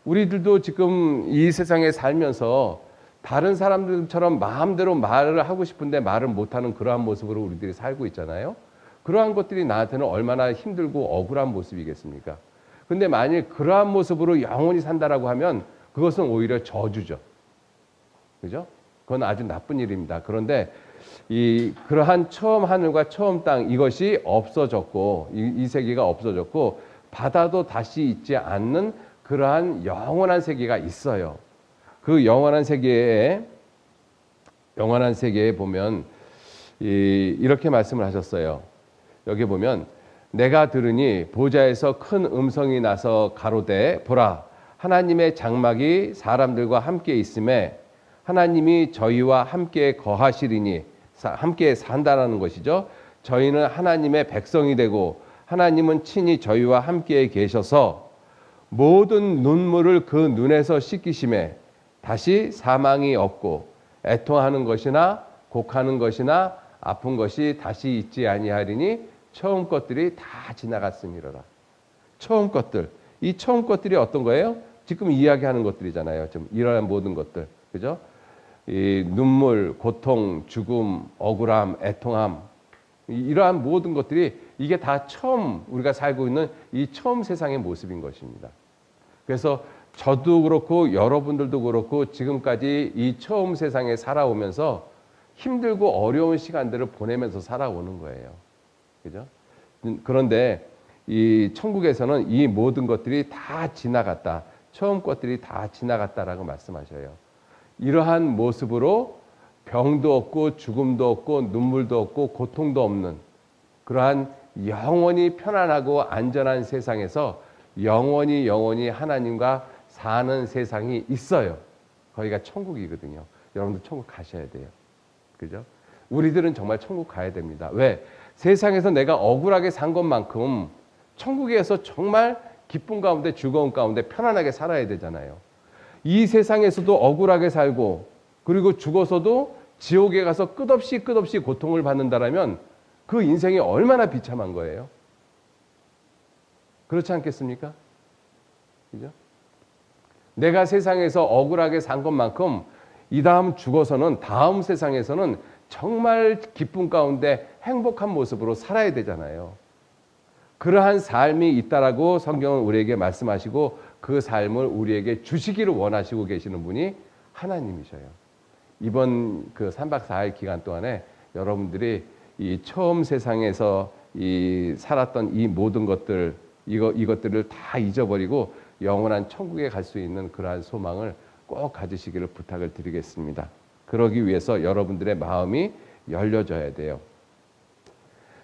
Speaker 1: 우리들도 지금 이 세상에 살면서 다른 사람들처럼 마음대로 말을 하고 싶은데 말을 못하는 그러한 모습으로 우리들이 살고 있잖아요. 그러한 것들이 나한테는 얼마나 힘들고 억울한 모습이겠습니까? 근데 만일 그러한 모습으로 영원히 산다라고 하면 그것은 오히려 저주죠. 그죠? 그건 아주 나쁜 일입니다. 그런데 그러한 처음 하늘과 처음 땅 이것이 없어졌고 이 세계가 없어졌고 바다도 다시 있지 않는 그러한 영원한 세계가 있어요. 그 영원한 세계에 보면 이렇게 말씀을 하셨어요. 여기 보면 내가 들으니 보좌에서 큰 음성이 나서 가로되 보라 하나님의 장막이 사람들과 함께 있음에 하나님이 저희와 함께 거하시리니 함께 산다라는 것이죠. 저희는 하나님의 백성이 되고 하나님은 친히 저희와 함께 계셔서 모든 눈물을 그 눈에서 씻기심에 다시 사망이 없고 애통하는 것이나 곡하는 것이나 아픈 것이 다시 있지 아니하리니 처음 것들이 다 지나갔음이로라. 처음 것들. 이 처음 것들이 어떤 거예요? 지금 이야기하는 것들이잖아요. 좀 이러한 모든 것들. 그죠? 이 눈물, 고통, 죽음, 억울함, 애통함 이러한 모든 것들이 이게 다 처음 우리가 살고 있는 이 처음 세상의 모습인 것입니다. 그래서 저도 그렇고 여러분들도 그렇고 지금까지 이 처음 세상에 살아오면서 힘들고 어려운 시간들을 보내면서 살아오는 거예요. 그죠? 그런데 이 천국에서는 이 모든 것들이 다 지나갔다. 처음 것들이 다 지나갔다라고 말씀하셔요. 이러한 모습으로 병도 없고 죽음도 없고 눈물도 없고 고통도 없는 그러한 영원히 편안하고 안전한 세상에서 영원히 하나님과 사는 세상이 있어요. 거기가 천국이거든요. 여러분들 천국 가셔야 돼요. 그죠? 우리들은 정말 천국 가야 됩니다. 왜? 세상에서 내가 억울하게 산 것만큼 천국에서 정말 기쁨 가운데 즐거움 가운데 편안하게 살아야 되잖아요. 이 세상에서도 억울하게 살고 그리고 죽어서도 지옥에 가서 끝없이 고통을 받는다라면 그 인생이 얼마나 비참한 거예요. 그렇지 않겠습니까? 그죠? 내가 세상에서 억울하게 산 것만큼 이 다음 죽어서는 다음 세상에서는 정말 기쁨 가운데 행복한 모습으로 살아야 되잖아요. 그러한 삶이 있다라고 성경은 우리에게 말씀하시고 그 삶을 우리에게 주시기를 원하시고 계시는 분이 하나님이셔요. 이번 그 3박 4일 기간 동안에 여러분들이 이 처음 세상에서 살았던 이 모든 것들 이것들을 다 잊어버리고 영원한 천국에 갈 수 있는 그러한 소망을 꼭 가지시기를 부탁을 드리겠습니다. 그러기 위해서 여러분들의 마음이 열려져야 돼요.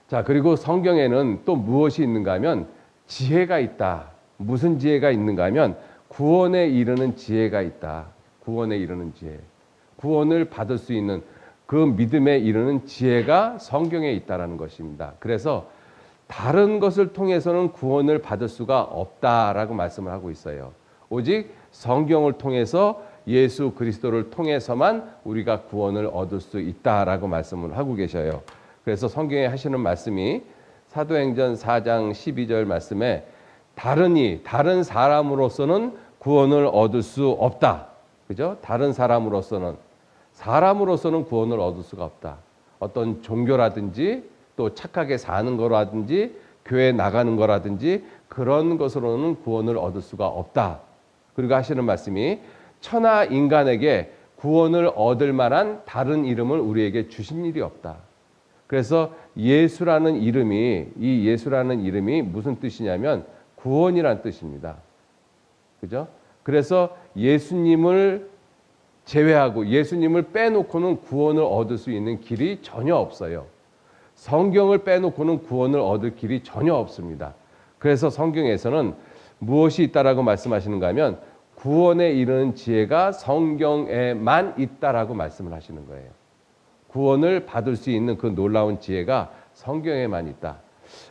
Speaker 1: 자, 그리고 성경에는 또 무엇이 있는가 하면 지혜가 있다. 무슨 지혜가 있는가 하면 구원에 이르는 지혜가 있다. 구원에 이르는 지혜. 구원을 받을 수 있는 그 믿음에 이르는 지혜가 성경에 있다라는 것입니다. 그래서 다른 것을 통해서는 구원을 받을 수가 없다라고 말씀을 하고 있어요. 오직 성경을 통해서 예수 그리스도를 통해서만 우리가 구원을 얻을 수 있다라고 말씀을 하고 계셔요. 그래서 성경에 하시는 말씀이 사도행전 4장 12절 말씀에 다른 사람으로서는 구원을 얻을 수 없다. 그죠? 다른 사람으로서는 구원을 얻을 수가 없다. 어떤 종교라든지 또 착하게 사는 거라든지 교회 나가는 거라든지 그런 것으로는 구원을 얻을 수가 없다. 그리고 하시는 말씀이 천하 인간에게 구원을 얻을 만한 다른 이름을 우리에게 주신 일이 없다. 그래서 예수라는 이름이 무슨 뜻이냐면 구원이란 뜻입니다. 그죠? 그래서 예수님을 제외하고 예수님을 빼놓고는 구원을 얻을 수 있는 길이 전혀 없어요. 성경을 빼놓고는 구원을 얻을 길이 전혀 없습니다. 그래서 성경에서는 무엇이 있다라고 말씀하시는가 하면 구원에 이르는 지혜가 성경에만 있다라고 말씀을 하시는 거예요. 구원을 받을 수 있는 그 놀라운 지혜가 성경에만 있다.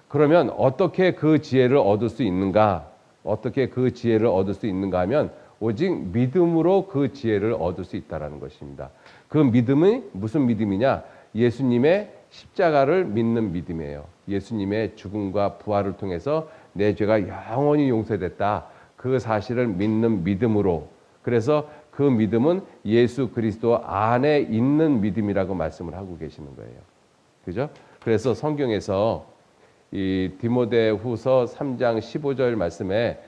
Speaker 1: 그러면 어떻게 그 지혜를 얻을 수 있는가? 어떻게 그 지혜를 얻을 수 있는가 하면 오직 믿음으로 그 지혜를 얻을 수 있다라는 것입니다. 그 믿음이 무슨 믿음이냐? 예수님의 십자가를 믿는 믿음이에요. 예수님의 죽음과 부활을 통해서 내 죄가 영원히 용서됐다. 그 사실을 믿는 믿음으로. 그래서 그 믿음은 예수 그리스도 안에 있는 믿음이라고 말씀을 하고 계시는 거예요. 그죠? 그래서 성경에서 이 디모데후서 3장 15절 말씀에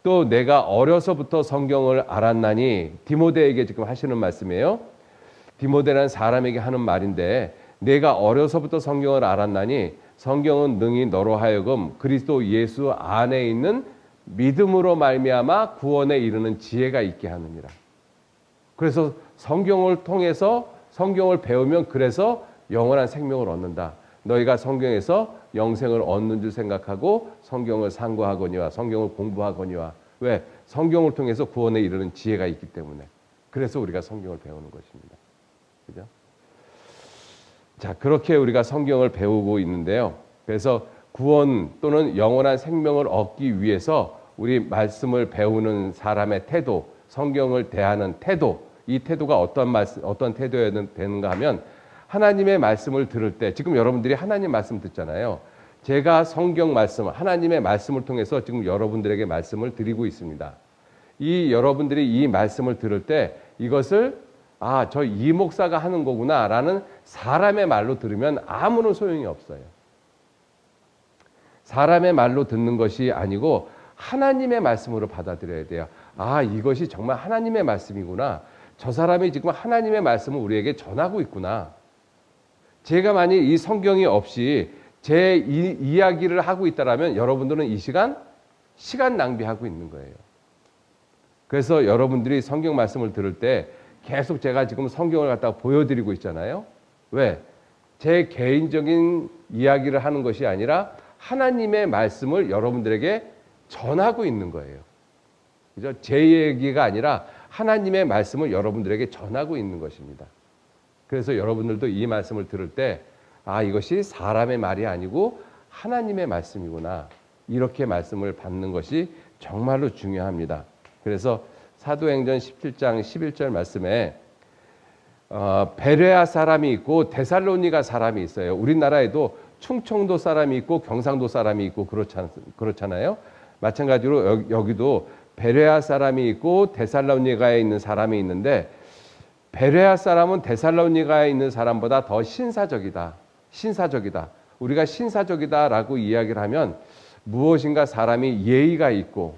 Speaker 1: 또 내가 어려서부터 성경을 알았나니, 디모데에게 지금 하시는 말씀이에요. 디모데라는 사람에게 하는 말인데, 내가 어려서부터 성경을 알았나니 성경은 능히 너로 하여금 그리스도 예수 안에 있는 믿음으로 말미암아 구원에 이르는 지혜가 있게 하느니라. 그래서 성경을 통해서 성경을 배우면 그래서 영원한 생명을 얻는다. 너희가 성경에서 영생을 얻는 줄 생각하고 성경을 상고하거니와 성경을 공부하거니와. 왜? 성경을 통해서 구원에 이르는 지혜가 있기 때문에. 그래서 우리가 성경을 배우는 것입니다. 그죠? 자, 그렇게 우리가 성경을 배우고 있는데요. 그래서 구원 또는 영원한 생명을 얻기 위해서 우리 말씀을 배우는 사람의 태도, 성경을 대하는 태도, 이 태도가 어떤 태도여야 되는가 하면, 하나님의 말씀을 들을 때, 지금 여러분들이 하나님 말씀 듣잖아요. 제가 성경 말씀, 하나님의 말씀을 통해서 지금 여러분들에게 말씀을 드리고 있습니다. 이 여러분들이 이 말씀을 들을 때 이것을 저 이 목사가 하는 거구나라는 사람의 말로 들으면 아무런 소용이 없어요. 사람의 말로 듣는 것이 아니고 하나님의 말씀으로 받아들여야 돼요. 이것이 정말 하나님의 말씀이구나. 저 사람이 지금 하나님의 말씀을 우리에게 전하고 있구나. 제가 만약 이 성경이 없이 제 이야기를 하고 있다라면 여러분들은 이 시간 낭비하고 있는 거예요. 그래서 여러분들이 성경 말씀을 들을 때 계속 제가 지금 성경을 갖다가 보여드리고 있잖아요. 왜? 제 개인적인 이야기를 하는 것이 아니라 하나님의 말씀을 여러분들에게 전하고 있는 거예요. 그죠? 제 얘기가 아니라 하나님의 말씀을 여러분들에게 전하고 있는 것입니다. 그래서 여러분들도 이 말씀을 들을 때 이것이 사람의 말이 아니고 하나님의 말씀이구나. 이렇게 말씀을 받는 것이 정말로 중요합니다. 그래서 사도행전 17장 11절 말씀에 베레아 사람이 있고 데살로니가 사람이 있어요. 우리나라에도 충청도 사람이 있고 경상도 사람이 있고 그렇잖아요. 마찬가지로 여기도 베레아 사람이 있고 데살로니가에 있는 사람이 있는데, 베레아 사람은 데살로니가에 있는 사람보다 더 신사적이다. 우리가 신사적이다라고 이야기를 하면 무엇인가 사람이 예의가 있고,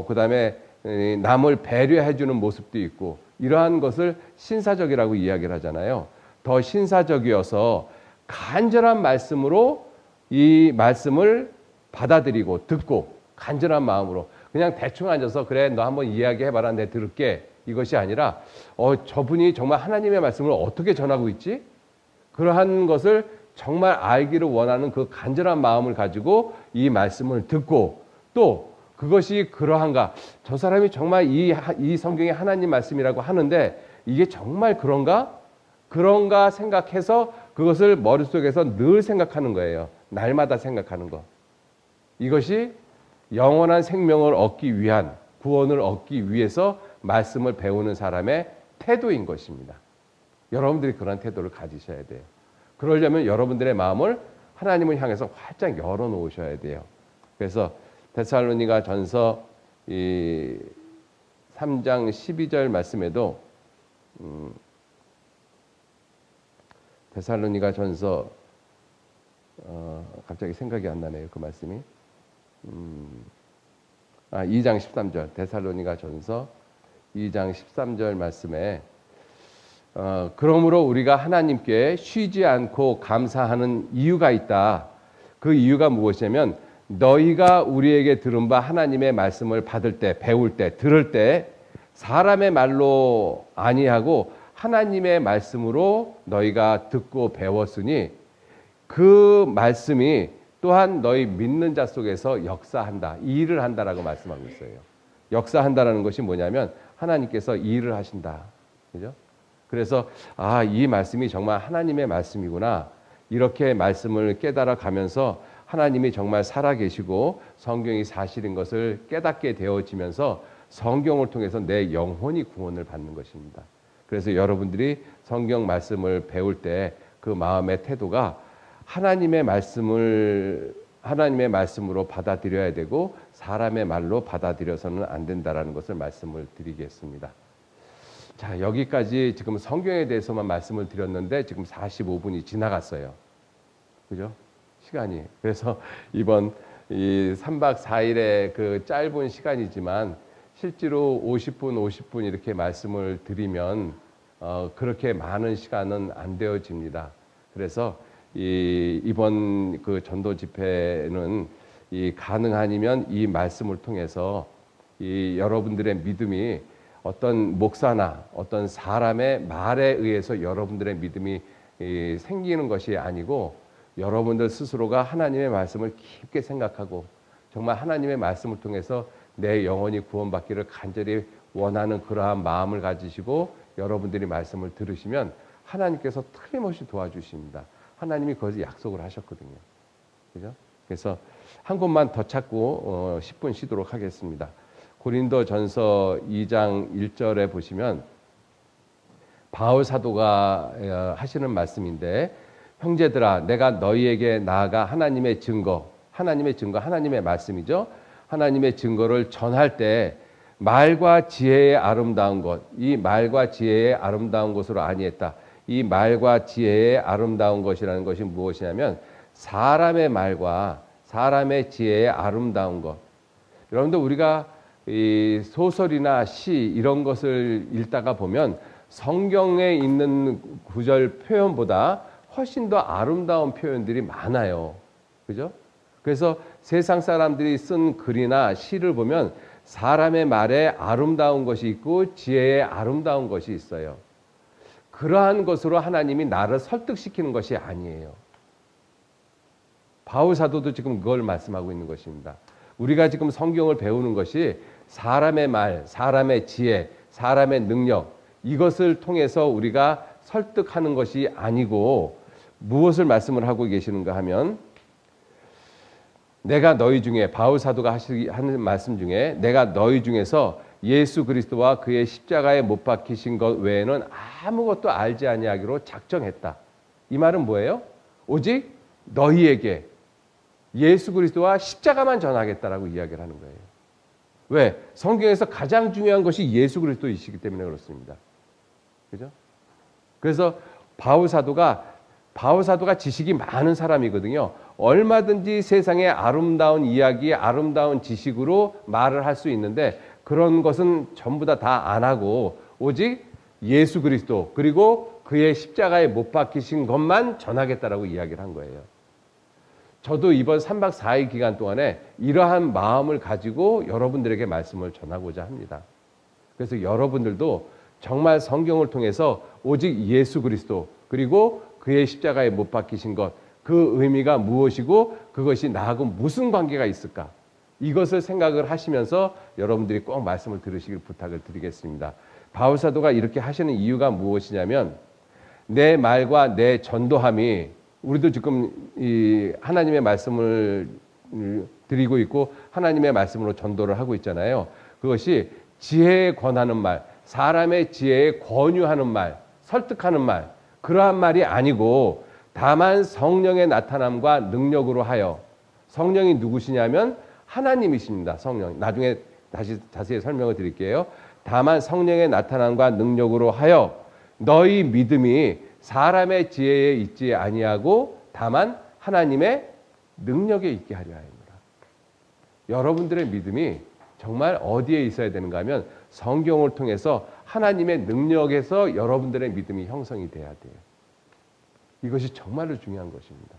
Speaker 1: 그다음에 남을 배려해주는 모습도 있고, 이러한 것을 신사적이라고 이야기를 하잖아요. 더 신사적이어서 간절한 말씀으로 이 말씀을 받아들이고 듣고, 간절한 마음으로 그냥 대충 앉아서 그래 너 한번 이야기해봐라 내 들을게, 이것이 아니라 저분이 정말 하나님의 말씀을 어떻게 전하고 있지? 그러한 것을 정말 알기를 원하는 그 간절한 마음을 가지고 이 말씀을 듣고, 또 그것이 그러한가, 저 사람이 정말 이 성경이 하나님 말씀이라고 하는데 이게 정말 그런가 생각해서 그것을 머릿속에서 늘 생각하는 거예요. 날마다 생각하는 거. 이것이 영원한 생명을 얻기 위한, 구원을 얻기 위해서 말씀을 배우는 사람의 태도인 것입니다. 여러분들이 그런 태도를 가지셔야 돼요. 그러려면 여러분들의 마음을 하나님을 향해서 활짝 열어놓으셔야 돼요. 그래서 데살로니가 전서 3장 12절 말씀에도 데살로니가 전서 갑자기 생각이 안 나네요. 그 말씀이 2장 13절 데살로니가 전서 2장 13절 말씀에 그러므로 우리가 하나님께 쉬지 않고 감사하는 이유가 있다. 그 이유가 무엇이냐면 너희가 우리에게 들은 바 하나님의 말씀을 받을 때, 배울 때, 들을 때 사람의 말로 아니하고 하나님의 말씀으로 너희가 듣고 배웠으니 그 말씀이 또한 너희 믿는 자 속에서 역사한다. 이 일을 한다라고 말씀하고 있어요. 역사한다라는 것이 뭐냐면 하나님께서 이 일을 하신다. 그죠? 그래서 이 말씀이 정말 하나님의 말씀이구나. 이렇게 말씀을 깨달아 가면서 하나님이 정말 살아계시고 성경이 사실인 것을 깨닫게 되어지면서 성경을 통해서 내 영혼이 구원을 받는 것입니다. 그래서 여러분들이 성경 말씀을 배울 때 그 마음의 태도가 하나님의 말씀으로 받아들여야 되고 사람의 말로 받아들여서는 안 된다라는 것을 말씀을 드리겠습니다. 자, 여기까지 지금 성경에 대해서만 말씀을 드렸는데 지금 45분이 지나갔어요. 그죠? 시간이. 그래서 이번 이 3박 4일의 그 짧은 시간이지만 실제로 50분 이렇게 말씀을 드리면 그렇게 많은 시간은 안 되어집니다. 그래서 이번 그 전도 집회는 가능하면 이 말씀을 통해서 여러분들의 믿음이 어떤 목사나 어떤 사람의 말에 의해서 여러분들의 믿음이 생기는 것이 아니고 여러분들 스스로가 하나님의 말씀을 깊게 생각하고 정말 하나님의 말씀을 통해서 내 영혼이 구원받기를 간절히 원하는 그러한 마음을 가지시고 여러분들이 말씀을 들으시면 하나님께서 틀림없이 도와주십니다. 하나님이 그것을 약속을 하셨거든요. 그죠? 그래서 한 곳만 더 찾고 10분 쉬도록 하겠습니다. 고린도전서 2장 1절에 보시면 바울 사도가 하시는 말씀인데 형제들아 내가 너희에게 나아가 하나님의 증거, 하나님의 말씀이죠. 하나님의 증거를 전할 때 말과 지혜의 아름다운 것, 이 말과 지혜의 아름다운 것으로 아니했다. 이 말과 지혜의 아름다운 것이라는 것이 무엇이냐면 사람의 말과 사람의 지혜의 아름다운 것. 여러분들 우리가 이 소설이나 시 이런 것을 읽다가 보면 성경에 있는 구절 표현보다 훨씬 더 아름다운 표현들이 많아요. 그죠? 그래서 세상 사람들이 쓴 글이나 시를 보면 사람의 말에 아름다운 것이 있고 지혜에 아름다운 것이 있어요. 그러한 것으로 하나님이 나를 설득시키는 것이 아니에요. 바울 사도도 지금 그걸 말씀하고 있는 것입니다. 우리가 지금 성경을 배우는 것이 사람의 말, 사람의 지혜, 사람의 능력 이것을 통해서 우리가 설득하는 것이 아니고 무엇을 말씀을 하고 계시는가 하면 내가 너희 중에 바울 사도가 하는 말씀 중에 내가 너희 중에서 예수 그리스도와 그의 십자가에 못 박히신 것 외에는 아무것도 알지 아니하기로 작정했다. 이 말은 뭐예요? 오직 너희에게 예수 그리스도와 십자가만 전하겠다라고 이야기를 하는 거예요. 왜? 성경에서 가장 중요한 것이 예수 그리스도이시기 때문에 그렇습니다. 그죠? 그래서 바울 사도가 지식이 많은 사람이거든요. 얼마든지 세상의 아름다운 이야기, 아름다운 지식으로 말을 할 수 있는데 그런 것은 전부 다 안 하고 오직 예수 그리스도 그리고 그의 십자가에 못 박히신 것만 전하겠다라고 이야기를 한 거예요. 저도 이번 3박 4일 기간 동안에 이러한 마음을 가지고 여러분들에게 말씀을 전하고자 합니다. 그래서 여러분들도 정말 성경을 통해서 오직 예수 그리스도 그리고 그의 십자가에 못 박히신 것, 그 의미가 무엇이고 그것이 나하고 무슨 관계가 있을까? 이것을 생각을 하시면서 여러분들이 꼭 말씀을 들으시길 부탁을 드리겠습니다. 바울 사도가 이렇게 하시는 이유가 무엇이냐면 내 말과 내 전도함이 우리도 지금 이 하나님의 말씀을 드리고 있고 하나님의 말씀으로 전도를 하고 있잖아요. 그것이 지혜에 권하는 말, 사람의 지혜에 권유하는 말, 설득하는 말 그러한 말이 아니고 다만 성령의 나타남과 능력으로 하여 성령이 누구시냐면 하나님이십니다. 성령. 나중에 다시 자세히 설명을 드릴게요. 다만 성령의 나타남과 능력으로 하여 너희 믿음이 사람의 지혜에 있지 아니하고 다만 하나님의 능력에 있게 하려 합니다. 여러분들의 믿음이 정말 어디에 있어야 되는가 하면 성경을 통해서 하나님의 능력에서 여러분들의 믿음이 형성이 돼야 돼요. 이것이 정말로 중요한 것입니다.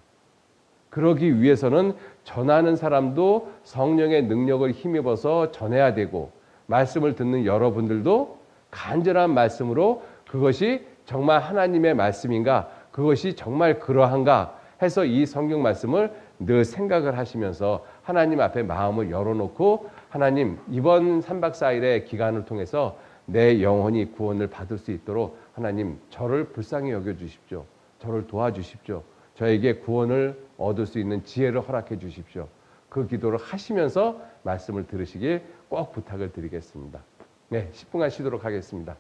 Speaker 1: 그러기 위해서는 전하는 사람도 성령의 능력을 힘입어서 전해야 되고 말씀을 듣는 여러분들도 간절한 말씀으로 그것이 정말 하나님의 말씀인가 그것이 정말 그러한가 해서 이 성경 말씀을 늘 생각을 하시면서 하나님 앞에 마음을 열어놓고 하나님 이번 3박 4일의 기간을 통해서 내 영혼이 구원을 받을 수 있도록 하나님 저를 불쌍히 여겨주십시오. 저를 도와주십시오. 저에게 구원을 얻을 수 있는 지혜를 허락해 주십시오. 그 기도를 하시면서 말씀을 들으시길 꼭 부탁을 드리겠습니다. 네, 10분간 쉬도록 하겠습니다.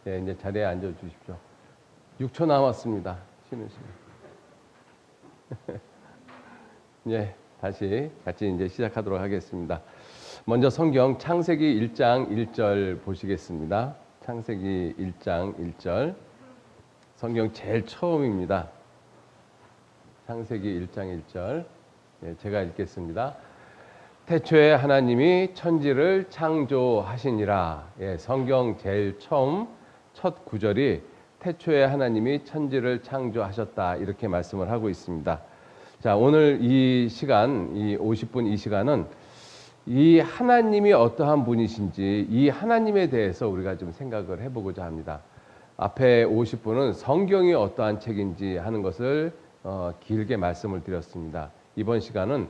Speaker 1: 예, 이제 자리에 앉아 주십시오. 6초 남았습니다. 쉬는 시간. 예, 다시 같이 이제 시작하도록 하겠습니다. 먼저 성경 창세기 1장 1절 보시겠습니다. 창세기 1장 1절. 성경 제일 처음입니다. 창세기 1장 1절. 예, 제가 읽겠습니다. 태초에 하나님이 천지를 창조하시니라. 예, 성경 제일 처음 첫 구절이 태초에 하나님이 천지를 창조하셨다 이렇게 말씀을 하고 있습니다. 자, 오늘 이 시간, 이 50분 이 시간은 이 하나님이 어떠한 분이신지 이 하나님에 대해서 우리가 좀 생각을 해보고자 합니다. 앞에 50분은 성경이 어떠한 책인지 하는 것을 길게 말씀을 드렸습니다. 이번 시간은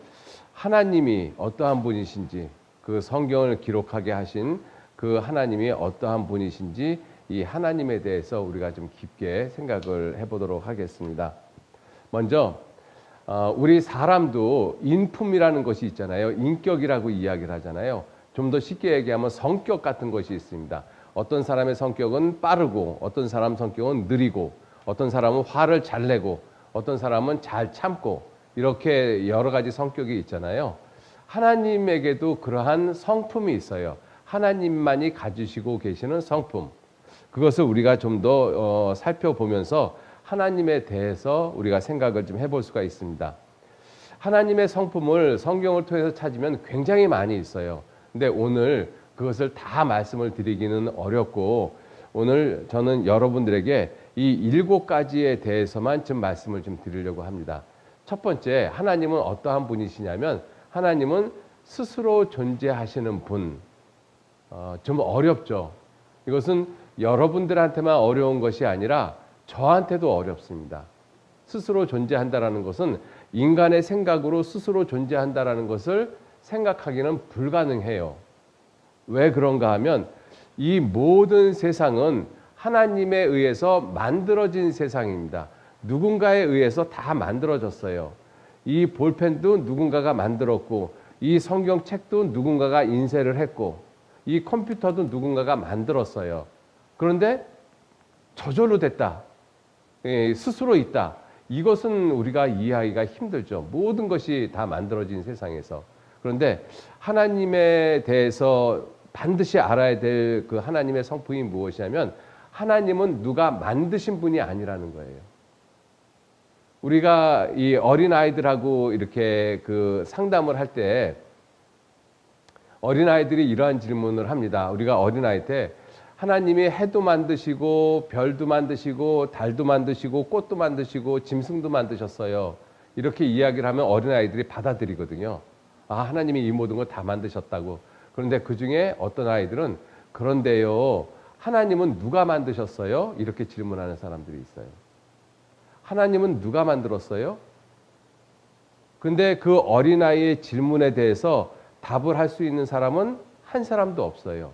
Speaker 1: 하나님이 어떠한 분이신지 그 성경을 기록하게 하신 그 하나님이 어떠한 분이신지 이 하나님에 대해서 우리가 좀 깊게 생각을 해보도록 하겠습니다. 먼저 우리 사람도 인품이라는 것이 있잖아요. 인격이라고 이야기를 하잖아요. 좀 더 쉽게 얘기하면 성격 같은 것이 있습니다. 어떤 사람의 성격은 빠르고 어떤 사람 성격은 느리고 어떤 사람은 화를 잘 내고 어떤 사람은 잘 참고 이렇게 여러 가지 성격이 있잖아요. 하나님에게도 그러한 성품이 있어요. 하나님만이 가지시고 계시는 성품. 그것을 우리가 좀 더 살펴보면서 하나님에 대해서 우리가 생각을 좀 해볼 수가 있습니다. 하나님의 성품을 성경을 통해서 찾으면 굉장히 많이 있어요. 근데 오늘 그것을 다 말씀을 드리기는 어렵고 오늘 저는 여러분들에게 이 7가지에 대해서만 좀 말씀을 좀 드리려고 합니다. 첫 번째, 하나님은 어떠한 분이시냐면 하나님은 스스로 존재하시는 분. 좀 어렵죠. 이것은 여러분들한테만 어려운 것이 아니라 저한테도 어렵습니다. 스스로 존재한다라는 것은 인간의 생각으로 스스로 존재한다라는 것을 생각하기는 불가능해요. 왜 그런가 하면 이 모든 세상은 하나님에 의해서 만들어진 세상입니다. 누군가에 의해서 다 만들어졌어요. 이 볼펜도 누군가가 만들었고 이 성경책도 누군가가 인쇄를 했고 이 컴퓨터도 누군가가 만들었어요. 그런데 저절로 됐다. 스스로 있다. 이것은 우리가 이해하기가 힘들죠. 모든 것이 다 만들어진 세상에서. 그런데 하나님에 대해서 반드시 알아야 될 그 하나님의 성품이 무엇이냐면 하나님은 누가 만드신 분이 아니라는 거예요. 우리가 이 어린아이들하고 이렇게 그 상담을 할 때 어린아이들이 이러한 질문을 합니다. 우리가 어린아이 때 하나님이 해도 만드시고 별도 만드시고 달도 만드시고 꽃도 만드시고 짐승도 만드셨어요. 이렇게 이야기를 하면 어린아이들이 받아들이거든요. 아, 하나님이 이 모든 걸 다 만드셨다고. 그런데 그중에 어떤 아이들은 그런데요, 하나님은 누가 만드셨어요? 이렇게 질문하는 사람들이 있어요. 하나님은 누가 만들었어요? 근데 그 어린아이의 질문에 대해서 답을 할 수 있는 사람은 한 사람도 없어요.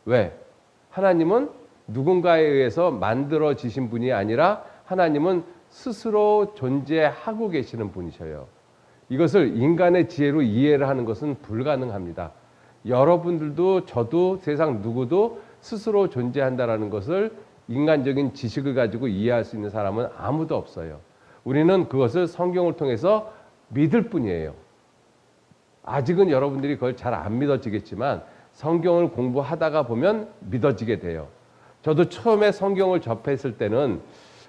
Speaker 1: 왜? 하나님은 누군가에 의해서 만들어지신 분이 아니라 하나님은 스스로 존재하고 계시는 분이셔요. 이것을 인간의 지혜로 이해를 하는 것은 불가능합니다. 여러분들도 저도 세상 누구도 스스로 존재한다라는 것을 인간적인 지식을 가지고 이해할 수 있는 사람은 아무도 없어요. 우리는 그것을 성경을 통해서 믿을 뿐이에요. 아직은 여러분들이 그걸 잘 안 믿어지겠지만 성경을 공부하다가 보면 믿어지게 돼요. 저도 처음에 성경을 접했을 때는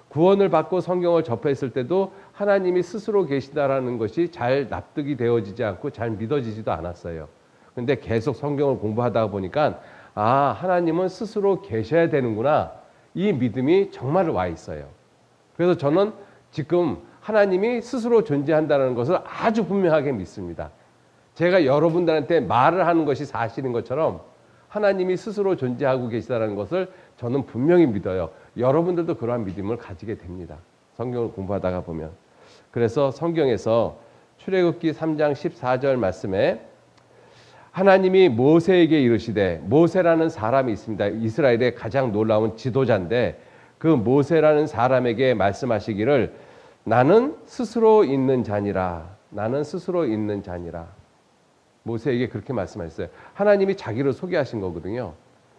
Speaker 1: 구원을 받고 성경을 접했을 때도 하나님이 스스로 계시다라는 것이 잘 납득이 되어지지 않고 잘 믿어지지도 않았어요. 근데 계속 성경을 공부하다 보니까 아, 하나님은 스스로 계셔야 되는구나. 이 믿음이 정말 와 있어요. 그래서 저는 지금 하나님이 스스로 존재한다는 것을 아주 분명하게 믿습니다. 제가 여러분들한테 말을 하는 것이 사실인 것처럼 하나님이 스스로 존재하고 계시다는 것을 저는 분명히 믿어요. 여러분들도 그러한 믿음을 가지게 됩니다. 성경을 공부하다가 보면. 그래서 성경에서 출애굽기 3장 14절 말씀에 하나님이 모세에게 이르시되, 모세라는 사람이 있습니다. 이스라엘의 가장 놀라운 지도자인데 그 모세라는 사람에게 말씀하시기를 나는 스스로 있는 자니라. 나는 스스로 있는 자니라. 모세에게 그렇게 말씀하셨어요. 하나님이 자기를 소개하신 거거든요.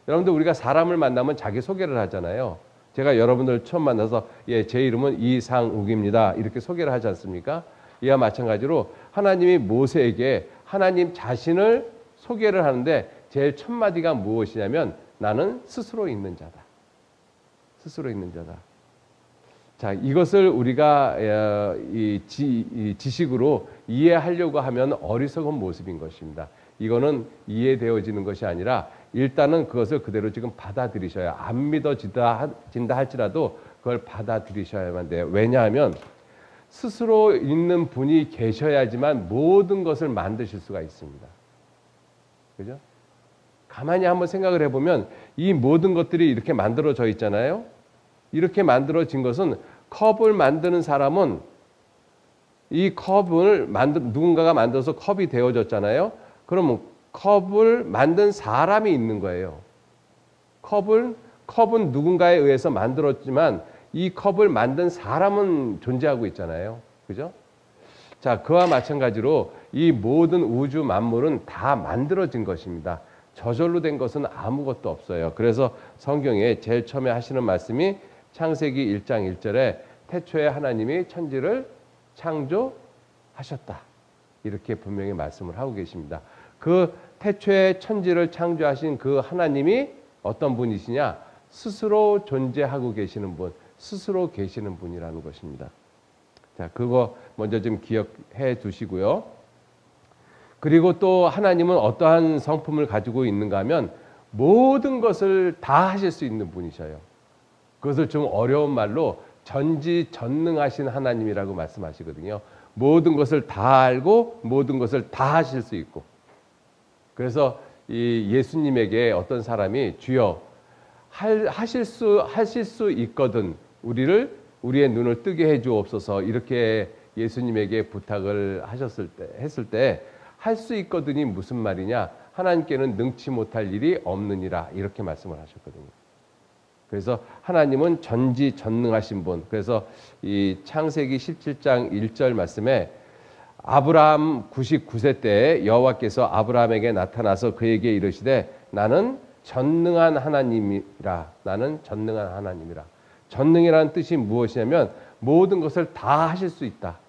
Speaker 1: 여러분들 우리가 사람을 만나면 자기 소개를 하잖아요. 제가 여러분들 처음 만나서 예, 제 이름은 이상욱입니다. 이렇게 소개를 하지 않습니까? 이와 마찬가지로 하나님이 모세에게 하나님 자신을 소개를 하는데 제일 첫 마디가 무엇이냐면 나는 스스로 있는 자다. 스스로 있는 자다. 자, 이것을 우리가 이 지식으로 이해하려고 하면 어리석은 모습인 것입니다. 이거는 이해되어지는 것이 아니라 일단은 그것을 그대로 지금 받아들이셔야, 안 믿어진다 할지라도 그걸 받아들이셔야만 돼요. 왜냐하면 스스로 있는 분이 계셔야지만 모든 것을 만드실 수가 있습니다. 그죠? 가만히 한번 생각을 해보면 이 모든 것들이 이렇게 만들어져 있잖아요. 이렇게 만들어진 것은 컵을 만드는 사람은 이 컵을 누군가가 만들어서 컵이 되어졌잖아요. 그러면 컵을 만든 사람이 있는 거예요. 컵은 누군가에 의해서 만들었지만 이 컵을 만든 사람은 존재하고 있잖아요. 그죠? 자, 그와 마찬가지로 이 모든 우주 만물은 다 만들어진 것입니다. 저절로 된 것은 아무것도 없어요. 그래서 성경에 제일 처음에 하시는 말씀이 창세기 1장 1절에 태초에 하나님이 천지를 창조하셨다. 이렇게 분명히 말씀을 하고 계십니다. 그 태초에 천지를 창조하신 그 하나님이 어떤 분이시냐? 스스로 존재하고 계시는 분, 스스로 계시는 분이라는 것입니다. 자, 그거 먼저 좀 기억해 두시고요. 그리고 또 하나님은 어떠한 성품을 가지고 있는가 하면 모든 것을 다 하실 수 있는 분이셔요. 그것을 좀 어려운 말로 전지전능하신 하나님이라고 말씀하시거든요. 모든 것을 다 알고 모든 것을 다 하실 수 있고. 그래서 이 예수님에게 어떤 사람이 주여 하실 수 있거든 우리의 눈을 뜨게 해 주옵소서 이렇게 예수님에게 부탁을 했을 때 할 수 있거든이 무슨 말이냐? 하나님께는 능치 못할 일이 없느니라 이렇게 말씀을 하셨거든요. 그래서 하나님은 전지전능하신 분. 그래서 이 창세기 17장 1절 말씀에 아브라함 99세 때 여호와께서 아브라함에게 나타나서 그에게 이르시되 나는 전능한 하나님이라. 나는 전능한 하나님이라. 전능이라는 뜻이 무엇이냐면 모든 것을 다 하실 수 있다.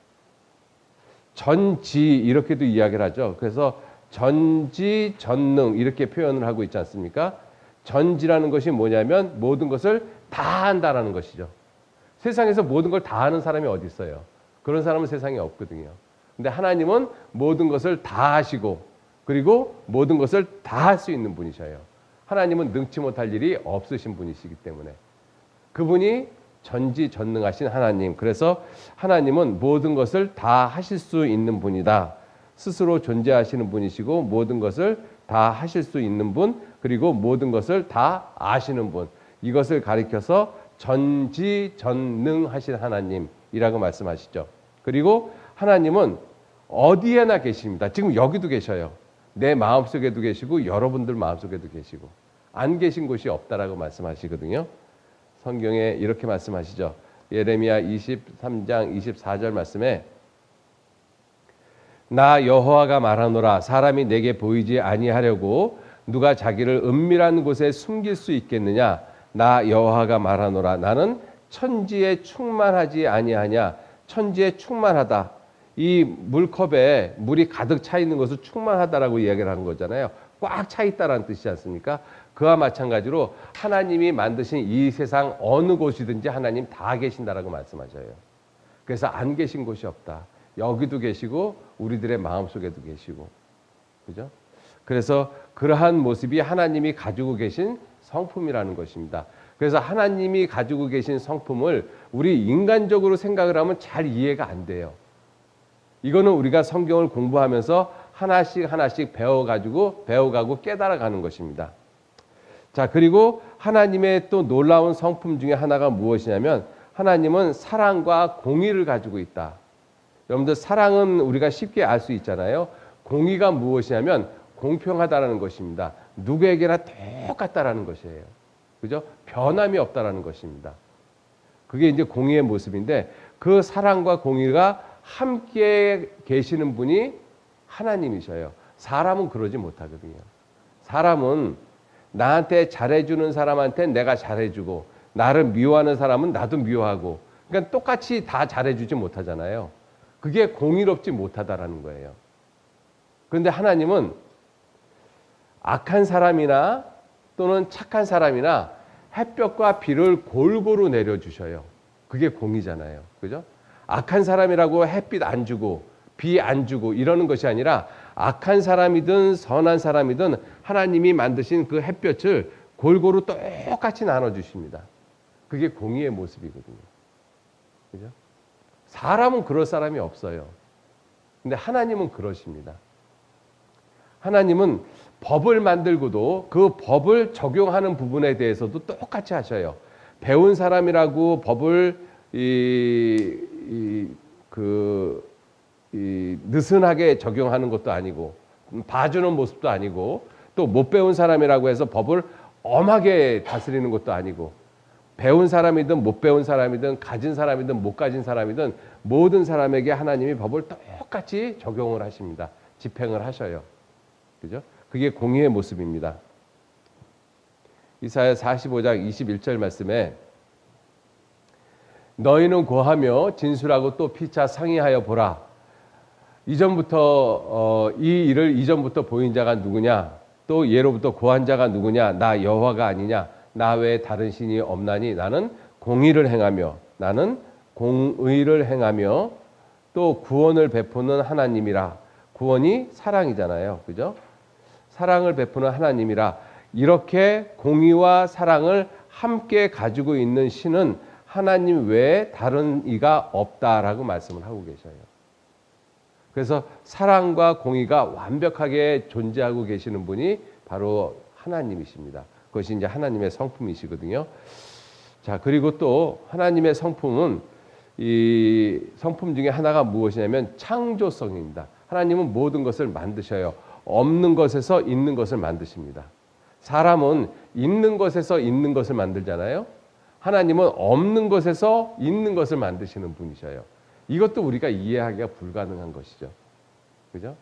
Speaker 1: 전지 이렇게도 이야기를 하죠. 그래서 전지전능 이렇게 표현을 하고 있지 않습니까? 전지라는 것이 뭐냐면 모든 것을 다 한다라는 것이죠. 세상에서 모든 걸 다 하는 사람이 어디 있어요? 그런 사람은 세상에 없거든요. 근데 하나님은 모든 것을 다 하시고 그리고 모든 것을 다 할 수 있는 분이셔요. 하나님은 능치 못할 일이 없으신 분이시기 때문에 그분이 전지전능하신 하나님. 그래서 하나님은 모든 것을 다 하실 수 있는 분이다. 스스로 존재하시는 분이시고 모든 것을 다 하실 수 있는 분 그리고 모든 것을 다 아시는 분. 이것을 가리켜서 전지전능하신 하나님이라고 말씀하시죠. 그리고 하나님은 어디에나 계십니다. 지금 여기도 계셔요. 내 마음속에도 계시고 여러분들 마음속에도 계시고 안 계신 곳이 없다라고 말씀하시거든요. 성경에 이렇게 말씀하시죠. 예레미야 23장 24절 말씀에 나 여호와가 말하노라 사람이 내게 보이지 아니하려고 누가 자기를 은밀한 곳에 숨길 수 있겠느냐. 나 여호와가 말하노라 나는 천지에 충만하지 아니하냐. 천지에 충만하다. 이 물컵에 물이 가득 차 있는 것을 충만하다라고 이야기를 하는 거잖아요. 꽉 차 있다라는 뜻이지 않습니까? 그와 마찬가지로 하나님이 만드신 이 세상 어느 곳이든지 하나님 다 계신다라고 말씀하셔요. 그래서 안 계신 곳이 없다. 여기도 계시고 우리들의 마음속에도 계시고. 그죠? 그래서 그러한 모습이 하나님이 가지고 계신 성품이라는 것입니다. 그래서 하나님이 가지고 계신 성품을 우리 인간적으로 생각을 하면 잘 이해가 안 돼요. 이거는 우리가 성경을 공부하면서 하나씩 배워가고 깨달아가는 것입니다. 자, 그리고 하나님의 또 놀라운 성품 중에 하나가 무엇이냐면 하나님은 사랑과 공의를 가지고 있다. 여러분들 사랑은 우리가 쉽게 알 수 있잖아요. 공의가 무엇이냐면 공평하다라는 것입니다. 누구에게나 똑같다라는 것이에요. 그죠? 변함이 없다라는 것입니다. 그게 이제 공의의 모습인데 그 사랑과 공의가 함께 계시는 분이 하나님이셔요. 사람은 그러지 못하거든요. 사람은 나한테 잘해주는 사람한테 내가 잘해주고 나를 미워하는 사람은 나도 미워하고 그러니까 똑같이 다 잘해주지 못하잖아요. 그게 공의롭지 못하다라는 거예요. 그런데 하나님은 악한 사람이나 또는 착한 사람이나 햇볕과 비를 골고루 내려주셔요. 그게 공의잖아요. 그죠? 악한 사람이라고 햇빛 안 주고 비 안 주고 이러는 것이 아니라 악한 사람이든 선한 사람이든 하나님이 만드신 그 햇볕을 골고루 똑같이 나눠주십니다. 그게 공의의 모습이거든요. 그죠? 사람은 그럴 사람이 없어요. 근데 하나님은 그러십니다. 하나님은 법을 만들고도 그 법을 적용하는 부분에 대해서도 똑같이 하셔요. 배운 사람이라고 법을 느슨하게 적용하는 것도 아니고 봐주는 모습도 아니고 또 못 배운 사람이라고 해서 법을 엄하게 다스리는 것도 아니고 배운 사람이든 못 배운 사람이든 가진 사람이든 못 가진 사람이든 모든 사람에게 하나님이 법을 똑같이 적용을 하십니다. 집행을 하셔요. 그죠? 그게 공의의 모습입니다. 이사야 45장 21절 말씀에 너희는 고하며 진술하고 또 피차 상의하여 보라. 이전부터 이 일을 이전부터 보인 자가 누구냐? 또 예로부터 고한 자가 누구냐? 나 여호와가 아니냐? 나 외에 다른 신이 없나니 나는 공의를 행하며 나는 공의를 행하며 또 구원을 베푸는 하나님이라. 구원이 사랑이잖아요. 그죠? 사랑을 베푸는 하나님이라. 이렇게 공의와 사랑을 함께 가지고 있는 신은 하나님 외에 다른 이가 없다라고 말씀을 하고 계셔요. 그래서 사랑과 공의가 완벽하게 존재하고 계시는 분이 바로 하나님이십니다. 그것이 이제 하나님의 성품이시거든요. 자, 그리고 또 하나님의 성품은 이 성품 중에 하나가 무엇이냐면 창조성입니다. 하나님은 모든 것을 만드셔요. 없는 것에서 있는 것을 만드십니다. 사람은 있는 것에서 있는 것을 만들잖아요. 하나님은 없는 것에서 있는 것을 만드시는 분이셔요. 이것도 우리가 이해하기가 불가능한 것이죠. 그죠?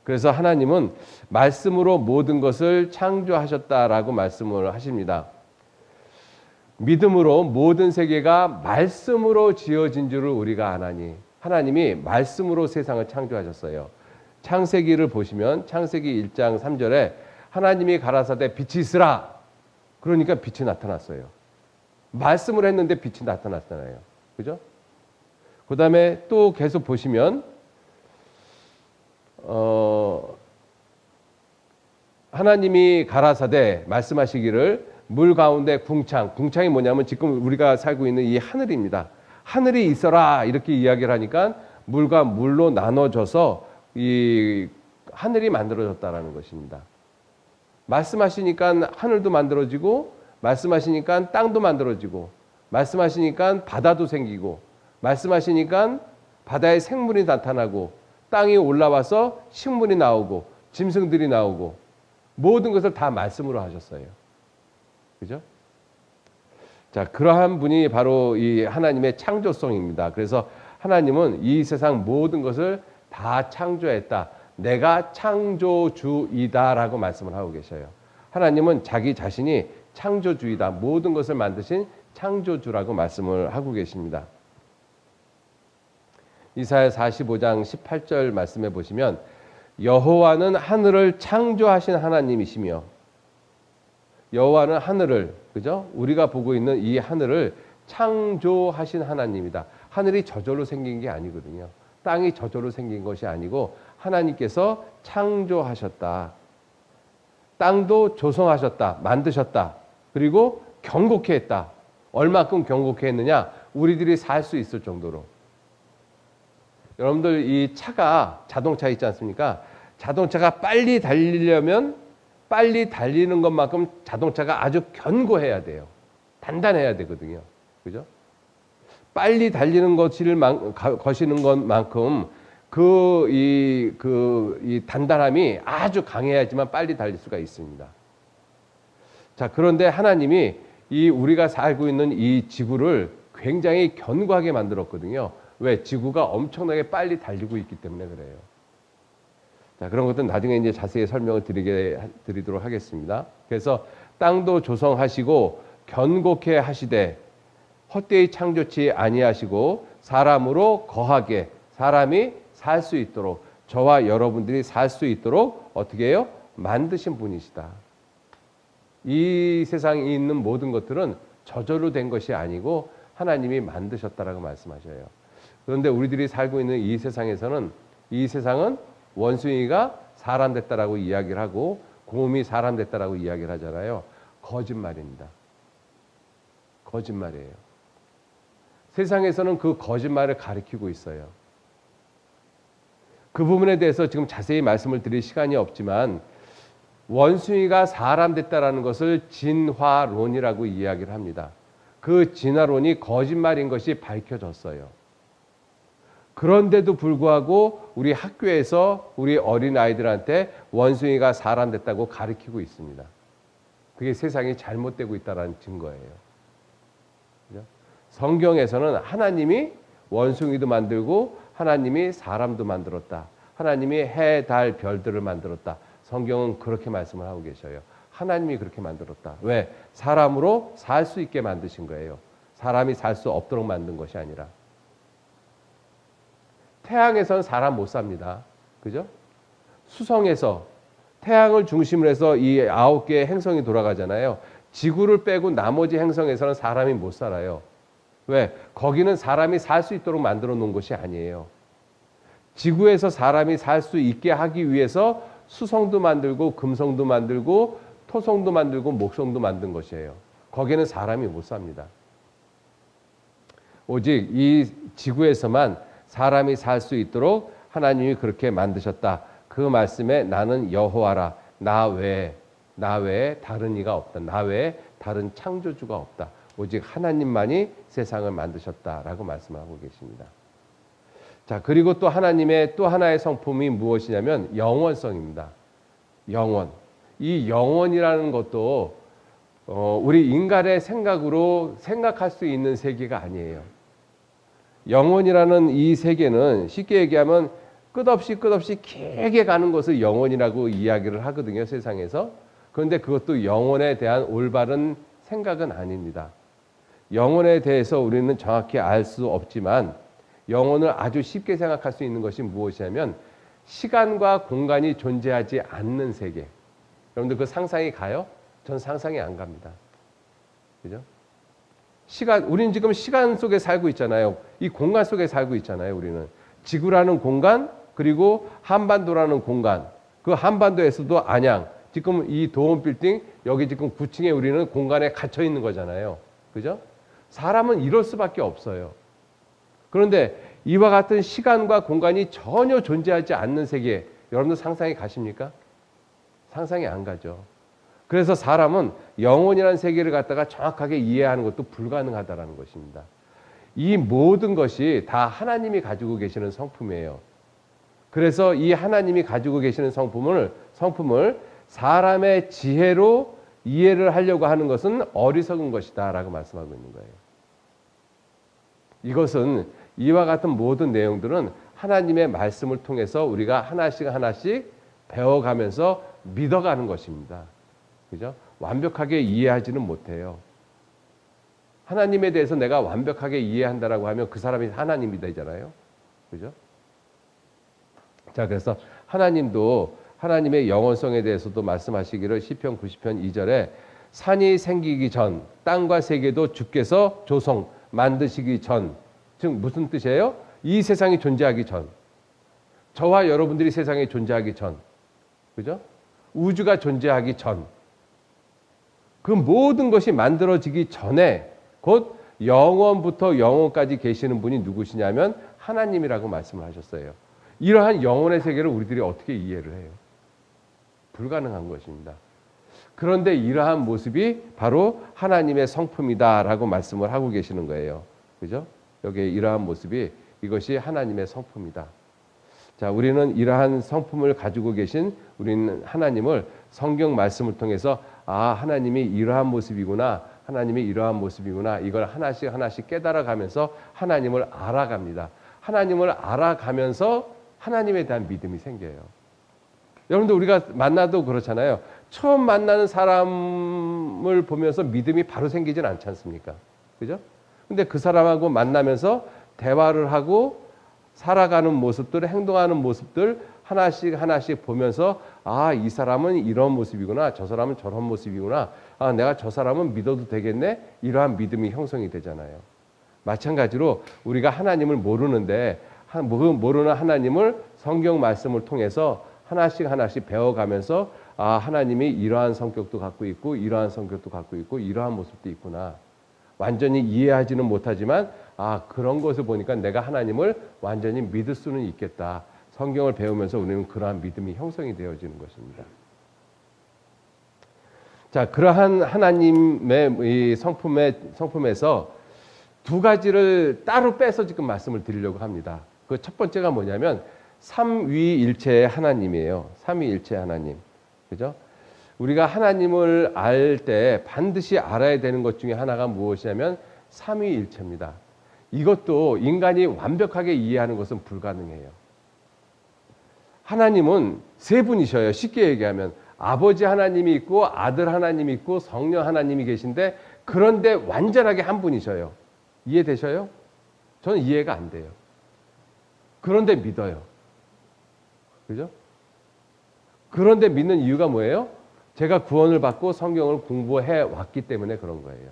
Speaker 1: 그래서 하나님은 말씀으로 모든 것을 창조하셨다라고 말씀을 하십니다. 믿음으로 모든 세계가 말씀으로 지어진 줄을 우리가 아나니 하나님이 말씀으로 세상을 창조하셨어요. 창세기를 보시면 창세기 1장 3절에 하나님이 가라사대 빛이 있으라. 그러니까 빛이 나타났어요. 말씀을 했는데 빛이 나타났잖아요. 그죠? 그 다음에 또 계속 보시면 하나님이 가라사대 말씀하시기를 물 가운데 궁창이 뭐냐면 지금 우리가 살고 있는 이 하늘입니다. 하늘이 있어라 이렇게 이야기를 하니까 물과 물로 나눠져서 이 하늘이 만들어졌다라는 것입니다. 말씀하시니까 하늘도 만들어지고 말씀하시니까 땅도 만들어지고 말씀하시니까 바다도 생기고 말씀하시니까 바다에 생물이 나타나고 땅이 올라와서 식물이 나오고 짐승들이 나오고 모든 것을 다 말씀으로 하셨어요. 그죠? 자, 그러한 분이 바로 이 하나님의 창조성입니다. 그래서 하나님은 이 세상 모든 것을 다 창조했다. 내가 창조주이다라고 말씀을 하고 계셔요. 하나님은 자기 자신이 창조주이다. 모든 것을 만드신 창조주라고 말씀을 하고 계십니다. 이사야 45장 18절 말씀해 보시면 여호와는 하늘을 창조하신 하나님이시며 여호와는 하늘을 그죠? 우리가 보고 있는 이 하늘을 창조하신 하나님이다. 하늘이 저절로 생긴 게 아니거든요. 땅이 저절로 생긴 것이 아니고 하나님께서 창조하셨다. 땅도 조성하셨다. 만드셨다. 그리고 경고케 했다. 얼마큼 경고케 했느냐? 우리들이 살 수 있을 정도로. 여러분들 이 차가 자동차 있지 않습니까? 자동차가 빨리 달리려면 빨리 달리는 것만큼 자동차가 아주 견고해야 돼요. 단단해야 되거든요. 그죠? 빨리 달리는 것이는 것만큼 이 단단함이 아주 강해야지만 빨리 달릴 수가 있습니다. 자, 그런데 하나님이 이 우리가 살고 있는 이 지구를 굉장히 견고하게 만들었거든요. 왜? 지구가 엄청나게 빨리 달리고 있기 때문에 그래요. 자, 그런 것들은 나중에 이제 자세히 설명을 드리도록 하겠습니다. 그래서 땅도 조성하시고 견고케 하시되 헛되이 창조치 아니하시고 사람으로 거하게 사람이 살 수 있도록 저와 여러분들이 살 수 있도록 어떻게 해요? 만드신 분이시다. 이 세상에 있는 모든 것들은 저절로 된 것이 아니고 하나님이 만드셨다라고 말씀하셔요. 그런데 우리들이 살고 있는 이 세상에서는 이 세상은 원숭이가 사람 됐다라고 이야기를 하고 곰이 사람 됐다라고 이야기를 하잖아요. 거짓말입니다. 거짓말이에요. 세상에서는 그 거짓말을 가리키고 있어요. 그 부분에 대해서 지금 자세히 말씀을 드릴 시간이 없지만 원숭이가 사람 됐다라는 것을 진화론이라고 이야기를 합니다. 그 진화론이 거짓말인 것이 밝혀졌어요. 그런데도 불구하고 우리 학교에서 우리 어린아이들한테 원숭이가 사람 됐다고 가르치고 있습니다. 그게 세상이 잘못되고 있다는 증거예요. 그죠? 성경에서는 하나님이 원숭이도 만들고 하나님이 사람도 만들었다. 하나님이 해, 달, 별들을 만들었다. 성경은 그렇게 말씀을 하고 계셔요. 하나님이 그렇게 만들었다. 왜? 사람으로 살 수 있게 만드신 거예요. 사람이 살 수 없도록 만든 것이 아니라. 태양에서는 사람 못 삽니다. 그죠? 수성에서 태양을 중심으로 해서 이 9개의 행성이 돌아가잖아요. 지구를 빼고 나머지 행성에서는 사람이 못 살아요. 왜? 거기는 사람이 살 수 있도록 만들어 놓은 것이 아니에요. 지구에서 사람이 살 수 있게 하기 위해서 수성도 만들고 금성도 만들고 토성도 만들고 목성도 만든 것이에요. 거기는 사람이 못 삽니다. 오직 이 지구에서만 사람이 살 수 있도록 하나님이 그렇게 만드셨다. 그 말씀에 나는 여호와라. 나 외에 다른 이가 없다. 나 외에 다른 창조주가 없다. 오직 하나님만이 세상을 만드셨다라고 말씀하고 계십니다. 자, 그리고 또 하나님의 또 하나의 성품이 무엇이냐면 영원성입니다. 영원. 이 영원이라는 것도 우리 인간의 생각으로 생각할 수 있는 세계가 아니에요. 영원이라는 이 세계는 쉽게 얘기하면 끝없이 길게 가는 것을 영원이라고 이야기를 하거든요, 세상에서. 그런데 그것도 영원에 대한 올바른 생각은 아닙니다. 영혼에 대해서 우리는 정확히 알 수 없지만 영혼을 아주 쉽게 생각할 수 있는 것이 무엇이냐면 시간과 공간이 존재하지 않는 세계. 여러분들 그 상상이 가요? 전 상상이 안 갑니다. 그죠? 우리는 지금 시간 속에 살고 있잖아요. 이 공간 속에 살고 있잖아요, 우리는. 지구라는 공간, 그리고 한반도라는 공간. 그 한반도에서도 안양. 지금 이 도원빌딩, 여기 지금 9층에 우리는 공간에 갇혀 있는 거잖아요. 그죠? 사람은 이럴 수밖에 없어요. 그런데 이와 같은 시간과 공간이 전혀 존재하지 않는 세계, 여러분들 상상이 가십니까? 상상이 안 가죠. 그래서 사람은 영혼이라는 세계를 갖다가 정확하게 이해하는 것도 불가능하다는 것입니다. 이 모든 것이 다 하나님이 가지고 계시는 성품이에요. 그래서 이 하나님이 가지고 계시는 성품을 사람의 지혜로 이해를 하려고 하는 것은 어리석은 것이다 라고 말씀하고 있는 거예요. 이것은 이와 같은 모든 내용들은 하나님의 말씀을 통해서 우리가 하나씩 배워가면서 믿어가는 것입니다. 그죠? 완벽하게 이해하지는 못해요. 하나님에 대해서 내가 완벽하게 이해한다라고 하면 그 사람이 하나님이 되잖아요. 그죠? 자, 그래서 하나님도 하나님의 영원성에 대해서도 말씀하시기를 시편 90편 2절에 산이 생기기 전 땅과 세계도 주께서 조성 만드시기 전, 즉 무슨 뜻이에요? 이 세상이 존재하기 전, 저와 여러분들이 세상에 존재하기 전, 그죠? 우주가 존재하기 전, 그 모든 것이 만들어지기 전에 곧 영원부터 영원까지 계시는 분이 누구시냐면 하나님이라고 말씀을 하셨어요. 이러한 영혼의 세계를 우리들이 어떻게 이해를 해요? 불가능한 것입니다. 그런데 이러한 모습이 바로 하나님의 성품이다라고 말씀을 하고 계시는 거예요. 그죠? 여기 이러한 모습이 이것이 하나님의 성품이다. 자, 우리는 이러한 성품을 가지고 계신 우리는 하나님을 성경 말씀을 통해서 하나님이 이러한 모습이구나. 하나님이 이러한 모습이구나. 이걸 하나씩 깨달아가면서 하나님을 알아갑니다. 하나님을 알아가면서 하나님에 대한 믿음이 생겨요. 여러분들 우리가 만나도 그렇잖아요. 처음 만나는 사람을 보면서 믿음이 바로 생기진 않지 않습니까? 그죠? 근데 그 사람하고 만나면서 대화를 하고 살아가는 모습들, 행동하는 모습들 하나씩 하나씩 보면서 아, 이 사람은 이런 모습이구나. 저 사람은 저런 모습이구나. 아, 내가 저 사람은 믿어도 되겠네. 이러한 믿음이 형성이 되잖아요. 마찬가지로 우리가 하나님을 모르는데 모르는 하나님을 성경 말씀을 통해서 하나씩 하나씩 배워가면서 아, 하나님이 이러한 성격도 갖고 있고 이러한 성격도 갖고 있고 이러한 모습도 있구나. 완전히 이해하지는 못하지만 아, 그런 것을 보니까 내가 하나님을 완전히 믿을 수는 있겠다. 성경을 배우면서 우리는 그러한 믿음이 형성이 되어지는 것입니다. 자, 그러한 하나님의 이 성품에서 두 가지를 따로 빼서 지금 말씀을 드리려고 합니다. 그 첫 번째가 뭐냐면 삼위일체의 하나님이에요. 삼위일체의 하나님. 그죠? 우리가 하나님을 알 때 반드시 알아야 되는 것 중에 하나가 무엇이냐면 삼위일체입니다. 이것도 인간이 완벽하게 이해하는 것은 불가능해요. 하나님은 세 분이셔요. 쉽게 얘기하면 아버지 하나님이 있고 아들 하나님이 있고 성령 하나님이 계신데 그런데 완전하게 한 분이셔요. 이해되셔요? 저는 이해가 안 돼요. 그런데 믿어요. 그죠? 그런데 믿는 이유가 뭐예요? 제가 구원을 받고 성경을 공부해 왔기 때문에 그런 거예요.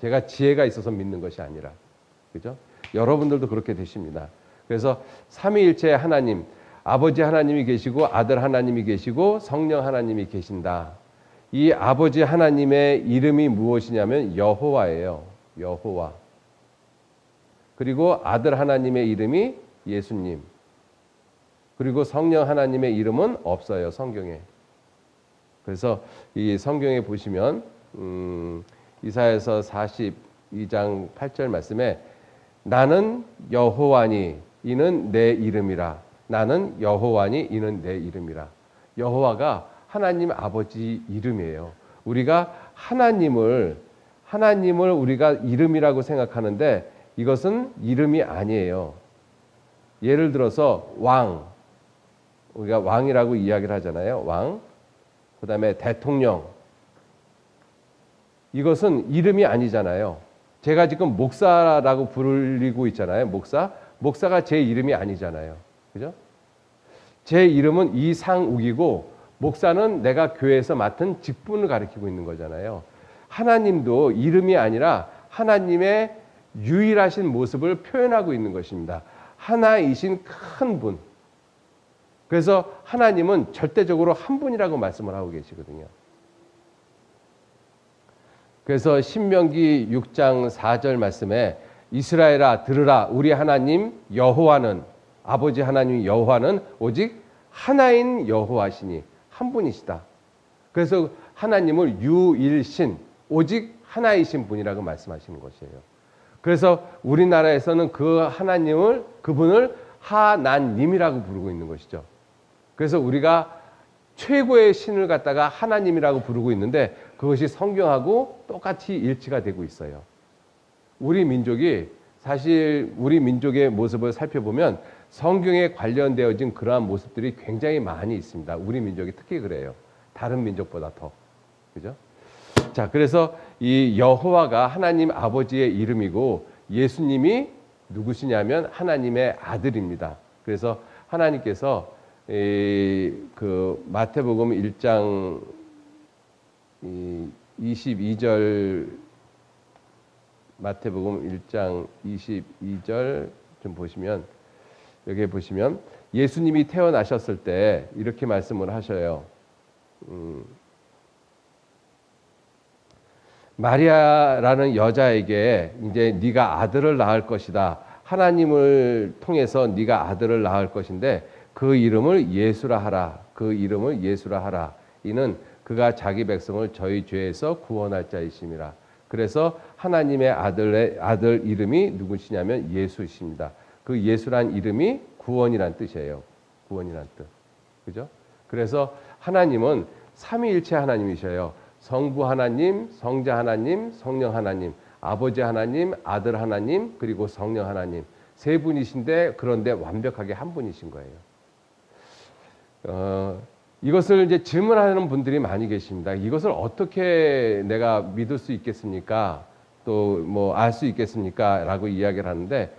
Speaker 1: 제가 지혜가 있어서 믿는 것이 아니라. 그죠? 여러분들도 그렇게 되십니다. 그래서 삼위일체의 하나님, 아버지 하나님이 계시고 아들 하나님이 계시고 성령 하나님이 계신다. 이 아버지 하나님의 이름이 무엇이냐면 여호와예요. 여호와. 그리고 아들 하나님의 이름이 예수님. 그리고 성령 하나님의 이름은 없어요. 성경에. 그래서 이 성경에 보시면 이사야서 42장 8절 말씀에 나는 여호와니 이는 내 이름이라. 나는 여호와니 이는 내 이름이라. 여호와가 하나님 아버지 이름이에요. 우리가 하나님을 우리가 이름이라고 생각하는데 이것은 이름이 아니에요. 예를 들어서 왕, 우리가 왕이라고 이야기를 하잖아요. 왕, 그 다음에 대통령. 이것은 이름이 아니잖아요. 제가 지금 목사라고 부르고 있잖아요. 목사가 제 이름이 아니잖아요. 그죠? 제 이름은 이상욱이고 목사는 내가 교회에서 맡은 직분을 가리키고 있는 거잖아요. 하나님도 이름이 아니라 하나님의 유일하신 모습을 표현하고 있는 것입니다. 하나이신 큰 분. 그래서 하나님은 절대적으로 한 분이라고 말씀을 하고 계시거든요. 그래서 신명기 6장 4절 말씀에 이스라엘아 들으라 우리 하나님 여호와는 아버지 하나님 여호와는 오직 하나인 여호와시니 한 분이시다. 그래서 하나님을 유일신 오직 하나이신 분이라고 말씀하시는 것이에요. 그래서 우리나라에서는 그 하나님을 그분을 하나님이라고 부르고 있는 것이죠. 그래서 우리가 최고의 신을 갖다가 하나님이라고 부르고 있는데 그것이 성경하고 똑같이 일치가 되고 있어요. 우리 민족이 사실 우리 민족의 모습을 살펴보면 성경에 관련되어진 그러한 모습들이 굉장히 많이 있습니다. 우리 민족이 특히 그래요. 다른 민족보다 더. 그죠? 자, 그래서 이 여호와가 하나님 아버지의 이름이고 예수님이 누구시냐면 하나님의 아들입니다. 그래서 하나님께서 그 마태복음 1장 22절 마태복음 1장 22절 좀 보시면 여기에 보시면 예수님이 태어나셨을 때 이렇게 말씀을 하셔요. 마리아라는 여자에게 이제 네가 아들을 낳을 것이다. 하나님을 통해서 네가 아들을 낳을 것인데 그 이름을 예수라 하라. 그 이름을 예수라 하라. 이는 그가 자기 백성을 저희 죄에서 구원할 자이심이라. 그래서 하나님의 아들 이름이 누구시냐면 예수이십니다. 그 예수란 이름이 구원이란 뜻이에요. 구원이란 뜻. 그죠? 그래서 하나님은 삼위일체 하나님이셔요. 성부 하나님, 성자 하나님, 성령 하나님, 아버지 하나님, 아들 하나님, 그리고 성령 하나님. 세 분이신데 그런데 완벽하게 한 분이신 거예요. 이것을 이제 질문하는 분들이 많이 계십니다. 이것을 어떻게 내가 믿을 수 있겠습니까? 또 뭐 알 수 있겠습니까? 라고 이야기를 하는데,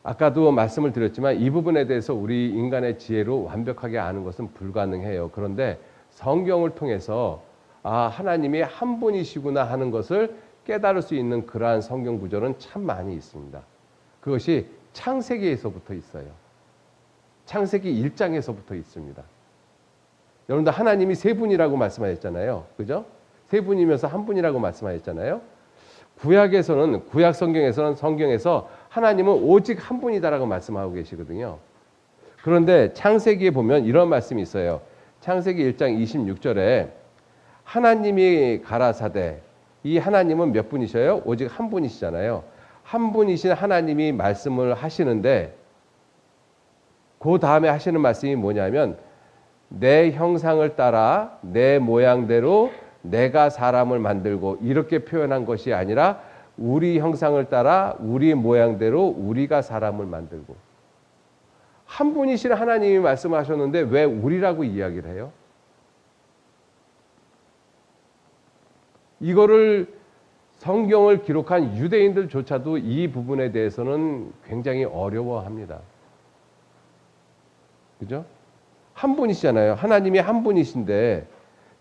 Speaker 1: 아까도 말씀을 드렸지만 이 부분에 대해서 우리 인간의 지혜로 완벽하게 아는 것은 불가능해요. 그런데 성경을 통해서 하나님이 한 분이시구나 하는 것을 깨달을 수 있는 그러한 성경 구절은 참 많이 있습니다. 그것이 창세기에서부터 있어요. 창세기 1장에서부터 있습니다. 여러분들 하나님이 세 분이라고 말씀하셨잖아요. 그죠? 세 분이면서 한 분이라고 말씀하셨잖아요. 구약 성경에서는 성경에서 하나님은 오직 한 분이다라고 말씀하고 계시거든요. 그런데 창세기에 보면 이런 말씀이 있어요. 창세기 1장 26절에 하나님이 가라사대, 이 하나님은 몇 분이셔요? 오직 한 분이시잖아요. 한 분이신 하나님이 말씀을 하시는데 그 다음에 하시는 말씀이 뭐냐면 내 형상을 따라 내 모양대로 내가 사람을 만들고, 이렇게 표현한 것이 아니라 우리 형상을 따라 우리 모양대로 우리가 사람을 만들고. 한 분이신 하나님이 말씀하셨는데 왜 우리라고 이야기를 해요? 이거를 성경을 기록한 유대인들조차도 이 부분에 대해서는 굉장히 어려워합니다. 그죠? 한 분이시잖아요. 하나님이 한 분이신데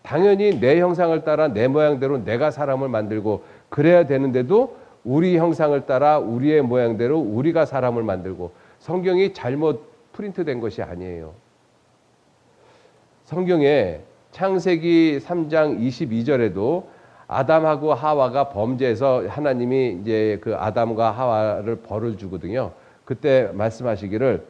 Speaker 1: 당연히 내 형상을 따라 내 모양대로 내가 사람을 만들고 그래야 되는데도 우리 형상을 따라 우리의 모양대로 우리가 사람을 만들고, 성경이 잘못 프린트된 것이 아니에요. 성경에 창세기 3장 22절에도 아담하고 하와가 범죄해서 하나님이 이제 그 아담과 하와를 벌을 주거든요. 그때 말씀하시기를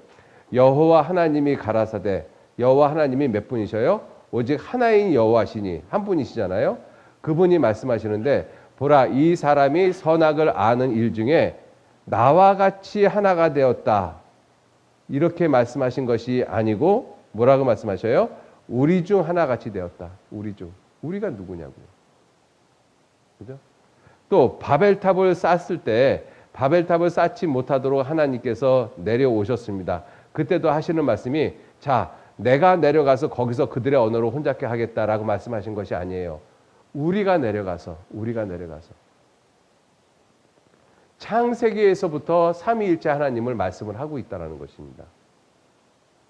Speaker 1: 여호와 하나님이 가라사대, 여호와 하나님이 몇 분이셔요? 오직 하나인 여호와시니, 한 분이시잖아요. 그분이 말씀하시는데 보라, 이 사람이 선악을 아는 일 중에 나와 같이 하나가 되었다. 이렇게 말씀하신 것이 아니고 뭐라고 말씀하셔요? 우리 중 하나같이 되었다. 우리 중. 우리가 누구냐고요. 그죠? 또 바벨탑을 쌓았을 때 바벨탑을 쌓지 못하도록 하나님께서 내려오셨습니다. 그때도 하시는 말씀이 자, 내가 내려가서 거기서 그들의 언어로 혼잡게 하겠다라고 말씀하신 것이 아니에요. 우리가 내려가서 창세기에서부터 삼위일체 하나님을 말씀을 하고 있다는 것입니다.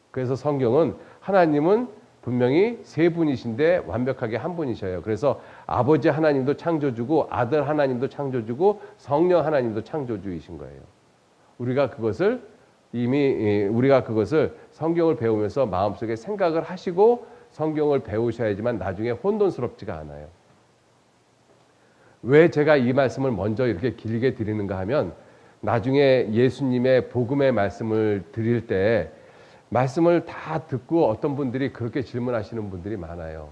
Speaker 1: 그래서 성경은 하나님은 분명히 세 분이신데 완벽하게 한 분이셔요. 그래서 아버지 하나님도 창조주고 아들 하나님도 창조주고 성령 하나님도 창조주이신 거예요. 우리가 그것을 성경을 배우면서 마음속에 생각을 하시고 성경을 배우셔야지만 나중에 혼돈스럽지가 않아요. 왜 제가 이 말씀을 먼저 이렇게 길게 드리는가 하면 나중에 예수님의 복음의 말씀을 드릴 때 말씀을 다 듣고 어떤 분들이 그렇게 질문하시는 분들이 많아요.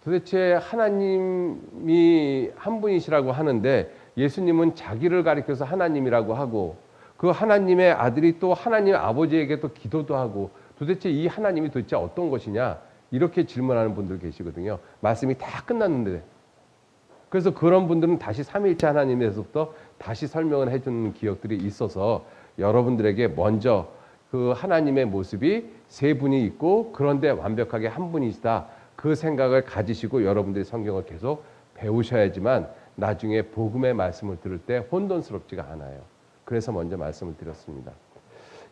Speaker 1: 도대체 하나님이 한 분이시라고 하는데 예수님은 자기를 가리켜서 하나님이라고 하고 그 하나님의 아들이 또 하나님 아버지에게 또 기도도 하고 도대체 이 하나님이 도대체 어떤 것이냐, 이렇게 질문하는 분들 계시거든요. 말씀이 다 끝났는데. 그래서 그런 분들은 다시 삼위일체 하나님에서부터 다시 설명을 해주는 기억들이 있어서 여러분들에게 먼저 그 하나님의 모습이 세 분이 있고 그런데 완벽하게 한 분이시다, 그 생각을 가지시고 여러분들이 성경을 계속 배우셔야지만 나중에 복음의 말씀을 들을 때 혼돈스럽지가 않아요. 그래서 먼저 말씀을 드렸습니다.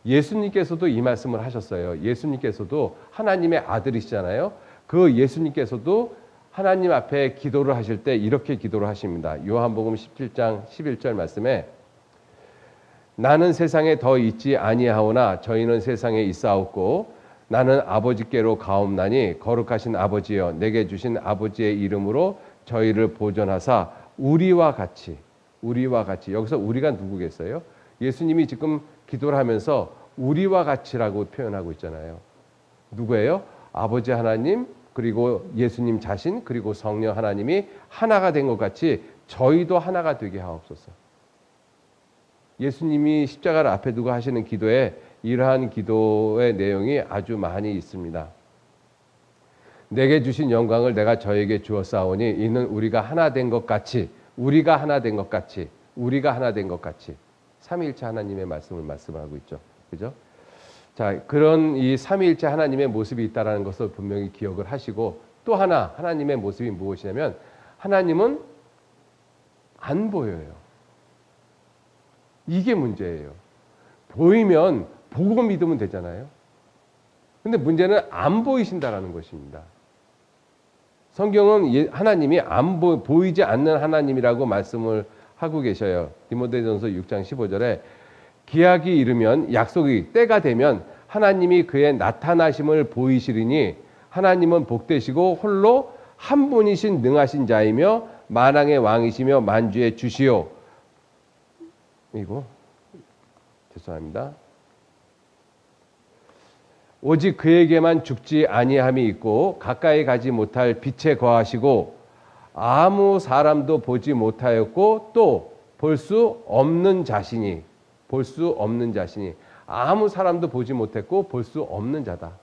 Speaker 1: 예수님께서도 이 말씀을 하셨어요. 예수님께서도 하나님의 아들이시잖아요. 그 예수님께서도 하나님 앞에 기도를 하실 때 이렇게 기도를 하십니다. 요한복음 17장 11절 말씀에 나는 세상에 더 있지 아니하오나 저희는 세상에 있사옵고 나는 아버지께로 가옵나니 거룩하신 아버지여 내게 주신 아버지의 이름으로 저희를 보존하사 우리와 같이 여기서 우리가 누구겠어요? 예수님이 지금 기도를 하면서 우리와 같이라고 표현하고 있잖아요. 누구예요? 아버지 하나님 그리고 예수님 자신 그리고 성령 하나님이 하나가 된 것 같이 저희도 하나가 되게 하옵소서. 예수님이 십자가를 앞에 두고 하시는 기도에 이러한 기도의 내용이 아주 많이 있습니다. 내게 주신 영광을 내가 저에게 주었사오니 이는 우리가 하나 된 것 같이 삼위일체 하나님의 말씀을 말씀하고 있죠. 그죠? 자, 그런 이 삼위일체 하나님의 모습이 있다라는 것을 분명히 기억을 하시고, 또 하나 하나님의 모습이 무엇이냐면 하나님은 안 보여요. 이게 문제예요. 보이면 보고 믿으면 되잖아요. 근데 문제는 안 보이신다라는 것입니다. 성경은 하나님이 보이지 않는 하나님이라고 말씀을 하고 계셔요. 디모데전서 6장 15절에 기약이 이르면, 약속이 때가 되면 하나님이 그의 나타나심을 보이시리니 하나님은 복되시고 홀로 한 분이신 능하신 자이며 만왕의 왕이시며 만주의 주시요. 이거 죄송합니다. 오직 그에게만 죽지 아니함이 있고 가까이 가지 못할 빛에 거하시고 아무 사람도 보지 못하였고 또 볼 수 없는 자신이, 아무 사람도 보지 못했고 볼 수 없는 자다.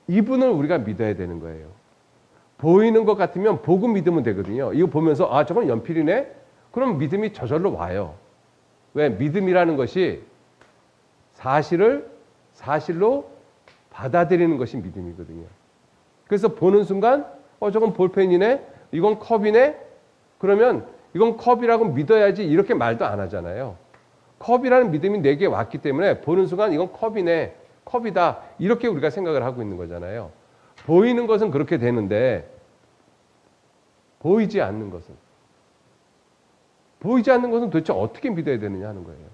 Speaker 1: 이분을 우리가 믿어야 되는 거예요. 보이는 것 같으면 보고 믿으면 되거든요. 이거 보면서 아, 저건 연필이네? 그럼 믿음이 저절로 와요. 왜? 믿음이라는 것이 사실로 받아들이는 것이 믿음이거든요. 그래서 보는 순간 저건 볼펜이네? 이건 컵이네? 그러면 이건 컵이라고 믿어야지 이렇게 말도 안 하잖아요. 컵이라는 믿음이 내게 왔기 때문에 보는 순간 이건 컵이네, 컵이다, 이렇게 우리가 생각을 하고 있는 거잖아요. 보이는 것은 그렇게 되는데 보이지 않는 것은 도대체 어떻게 믿어야 되느냐 하는 거예요.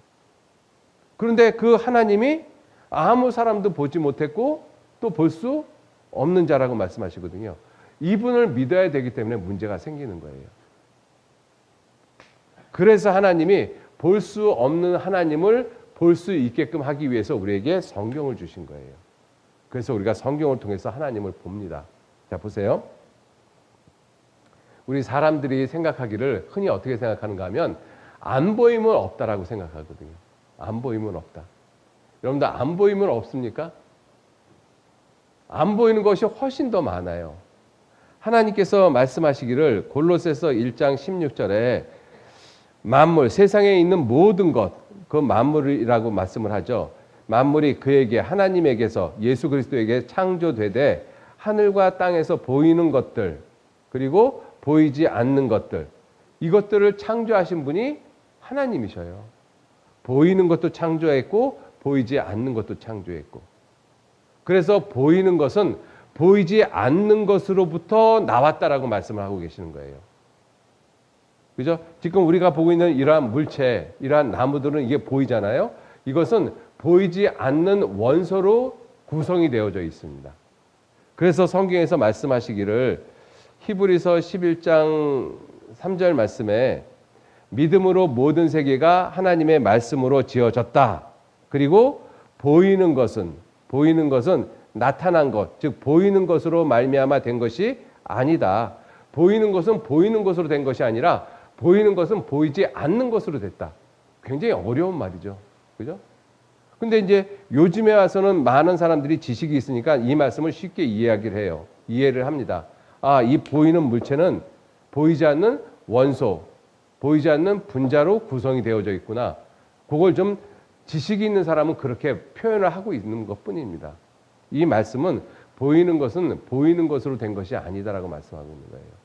Speaker 1: 그런데 그 하나님이 아무 사람도 보지 못했고 또 볼 수 없는 자라고 말씀하시거든요. 이분을 믿어야 되기 때문에 문제가 생기는 거예요. 그래서 하나님이 볼 수 없는 하나님을 볼 수 있게끔 하기 위해서 우리에게 성경을 주신 거예요. 그래서 우리가 성경을 통해서 하나님을 봅니다. 자, 보세요. 우리 사람들이 생각하기를 흔히 어떻게 생각하는가 하면 안 보이면 없다라고 생각하거든요. 안 보이면 없다. 여러분들 안 보이면 없습니까? 안 보이는 것이 훨씬 더 많아요. 하나님께서 말씀하시기를 골로새서 1장 16절에 만물, 세상에 있는 모든 것, 그 만물이라고 말씀을 하죠. 만물이 그에게, 하나님에게서, 예수 그리스도에게 창조되되 하늘과 땅에서 보이는 것들, 그리고 보이지 않는 것들, 이것들을 창조하신 분이 하나님이셔요. 보이는 것도 창조했고 보이지 않는 것도 창조했고, 그래서 보이는 것은 보이지 않는 것으로부터 나왔다라고 말씀을 하고 계시는 거예요. 그죠? 지금 우리가 보고 있는 이러한 물체, 이러한 나무들은 이게 보이잖아요. 이것은 보이지 않는 원소로 구성이 되어져 있습니다. 그래서 성경에서 말씀하시기를 히브리서 11장 3절 말씀에 믿음으로 모든 세계가 하나님의 말씀으로 지어졌다. 그리고 보이는 것은 나타난 것, 즉 보이는 것으로 말미암아 된 것이 아니다. 보이는 것은 보이는 것으로 된 것이 아니라 보이는 것은 보이지 않는 것으로 됐다. 굉장히 어려운 말이죠. 그죠? 근데 이제 요즘에 와서는 많은 사람들이 지식이 있으니까 이 말씀을 쉽게 이해를 합니다. 아, 이 보이는 물체는 보이지 않는 원소, 보이지 않는 분자로 구성이 되어져 있구나. 그걸 좀 지식이 있는 사람은 그렇게 표현을 하고 있는 것 뿐입니다. 이 말씀은 보이는 것은 보이는 것으로 된 것이 아니다라고 말씀하고 있는 거예요.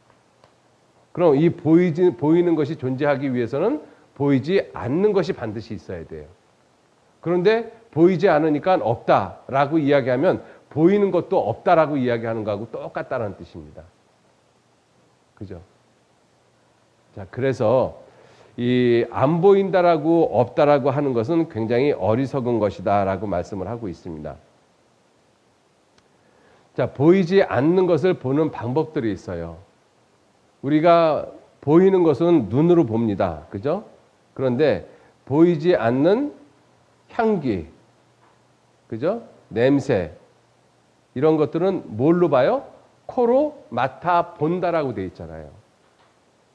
Speaker 1: 그럼 이 보이는 것이 존재하기 위해서는 보이지 않는 것이 반드시 있어야 돼요. 그런데 보이지 않으니까 없다라고 이야기하면 보이는 것도 없다라고 이야기하는 거하고 똑같다는 뜻입니다. 그죠? 자, 그래서 이 안 보인다라고 없다라고 하는 것은 굉장히 어리석은 것이다라고 말씀을 하고 있습니다. 자, 보이지 않는 것을 보는 방법들이 있어요. 우리가 보이는 것은 눈으로 봅니다. 그죠? 그런데 보이지 않는 향기, 그죠? 냄새, 이런 것들은 뭘로 봐요? 코로 맡아 본다라고 되어 있잖아요.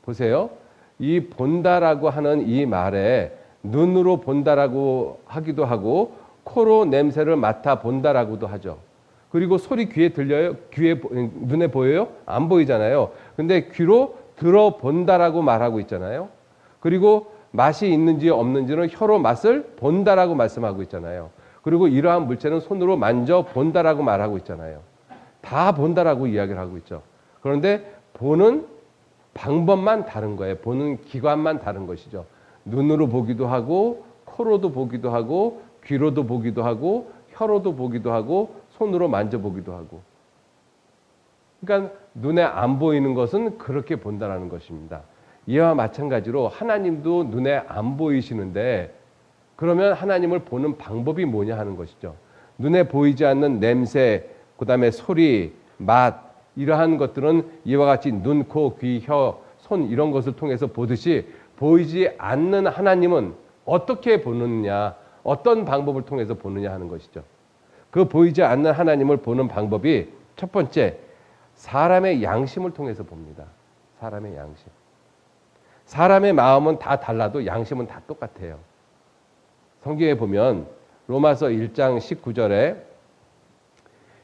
Speaker 1: 보세요. 이 본다라고 하는 이 말에 눈으로 본다라고 하기도 하고 코로 냄새를 맡아 본다라고도 하죠. 그리고 소리 귀에 들려요? 눈에 보여요? 안 보이잖아요. 근데 귀로 들어본다라고 말하고 있잖아요. 그리고 맛이 있는지 없는지는 혀로 맛을 본다라고 말씀하고 있잖아요. 그리고 이러한 물체는 손으로 만져 본다라고 말하고 있잖아요. 다 본다라고 이야기를 하고 있죠. 그런데 보는 방법만 다른 거예요. 보는 기관만 다른 것이죠. 눈으로 보기도 하고 코로도 보기도 하고 귀로도 보기도 하고 혀로도 보기도 하고 손으로 만져보기도 하고. 그러니까 눈에 안 보이는 것은 그렇게 본다라는 것입니다. 이와 마찬가지로 하나님도 눈에 안 보이시는데 그러면 하나님을 보는 방법이 뭐냐 하는 것이죠. 눈에 보이지 않는 냄새, 그 다음에 소리, 맛 이러한 것들은 이와 같이 눈, 코, 귀, 혀, 손 이런 것을 통해서 보듯이 보이지 않는 하나님은 어떻게 보느냐, 어떤 방법을 통해서 보느냐 하는 것이죠. 그 보이지 않는 하나님을 보는 방법이 첫 번째, 사람의 양심을 통해서 봅니다. 사람의 양심. 사람의 마음은 다 달라도 양심은 다 똑같아요. 성경에 보면 로마서 1장 19절에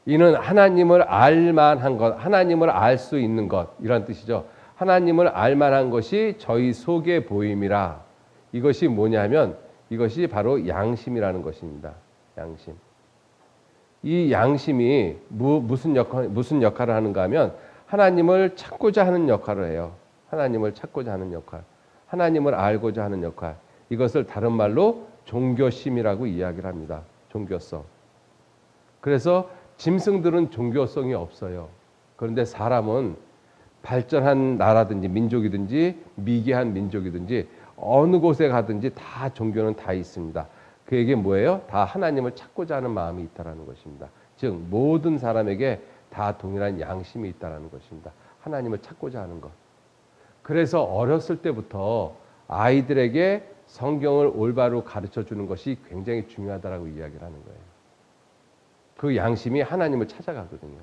Speaker 1: 이는 하나님을 알 만한 것, 하나님을 알 수 있는 것 이런 뜻이죠. 하나님을 알 만한 것이 저희 속에 보임이라. 이것이 뭐냐면 이것이 바로 양심이라는 것입니다. 양심. 이 양심이 무슨 역할을 하는가 하면 하나님을 찾고자 하는 역할을 해요. 하나님을 찾고자 하는 역할. 하나님을 알고자 하는 역할. 이것을 다른 말로 종교심이라고 이야기를 합니다. 종교성. 그래서 짐승들은 종교성이 없어요. 그런데 사람은 발전한 나라든지 민족이든지 미개한 민족이든지 어느 곳에 가든지 다 종교는 다 있습니다. 그에게 뭐예요? 다 하나님을 찾고자 하는 마음이 있다라는 것입니다. 즉 모든 사람에게 다 동일한 양심이 있다라는 것입니다. 하나님을 찾고자 하는 것. 그래서 어렸을 때부터 아이들에게 성경을 올바로 가르쳐 주는 것이 굉장히 중요하다라고 이야기를 하는 거예요. 그 양심이 하나님을 찾아가거든요.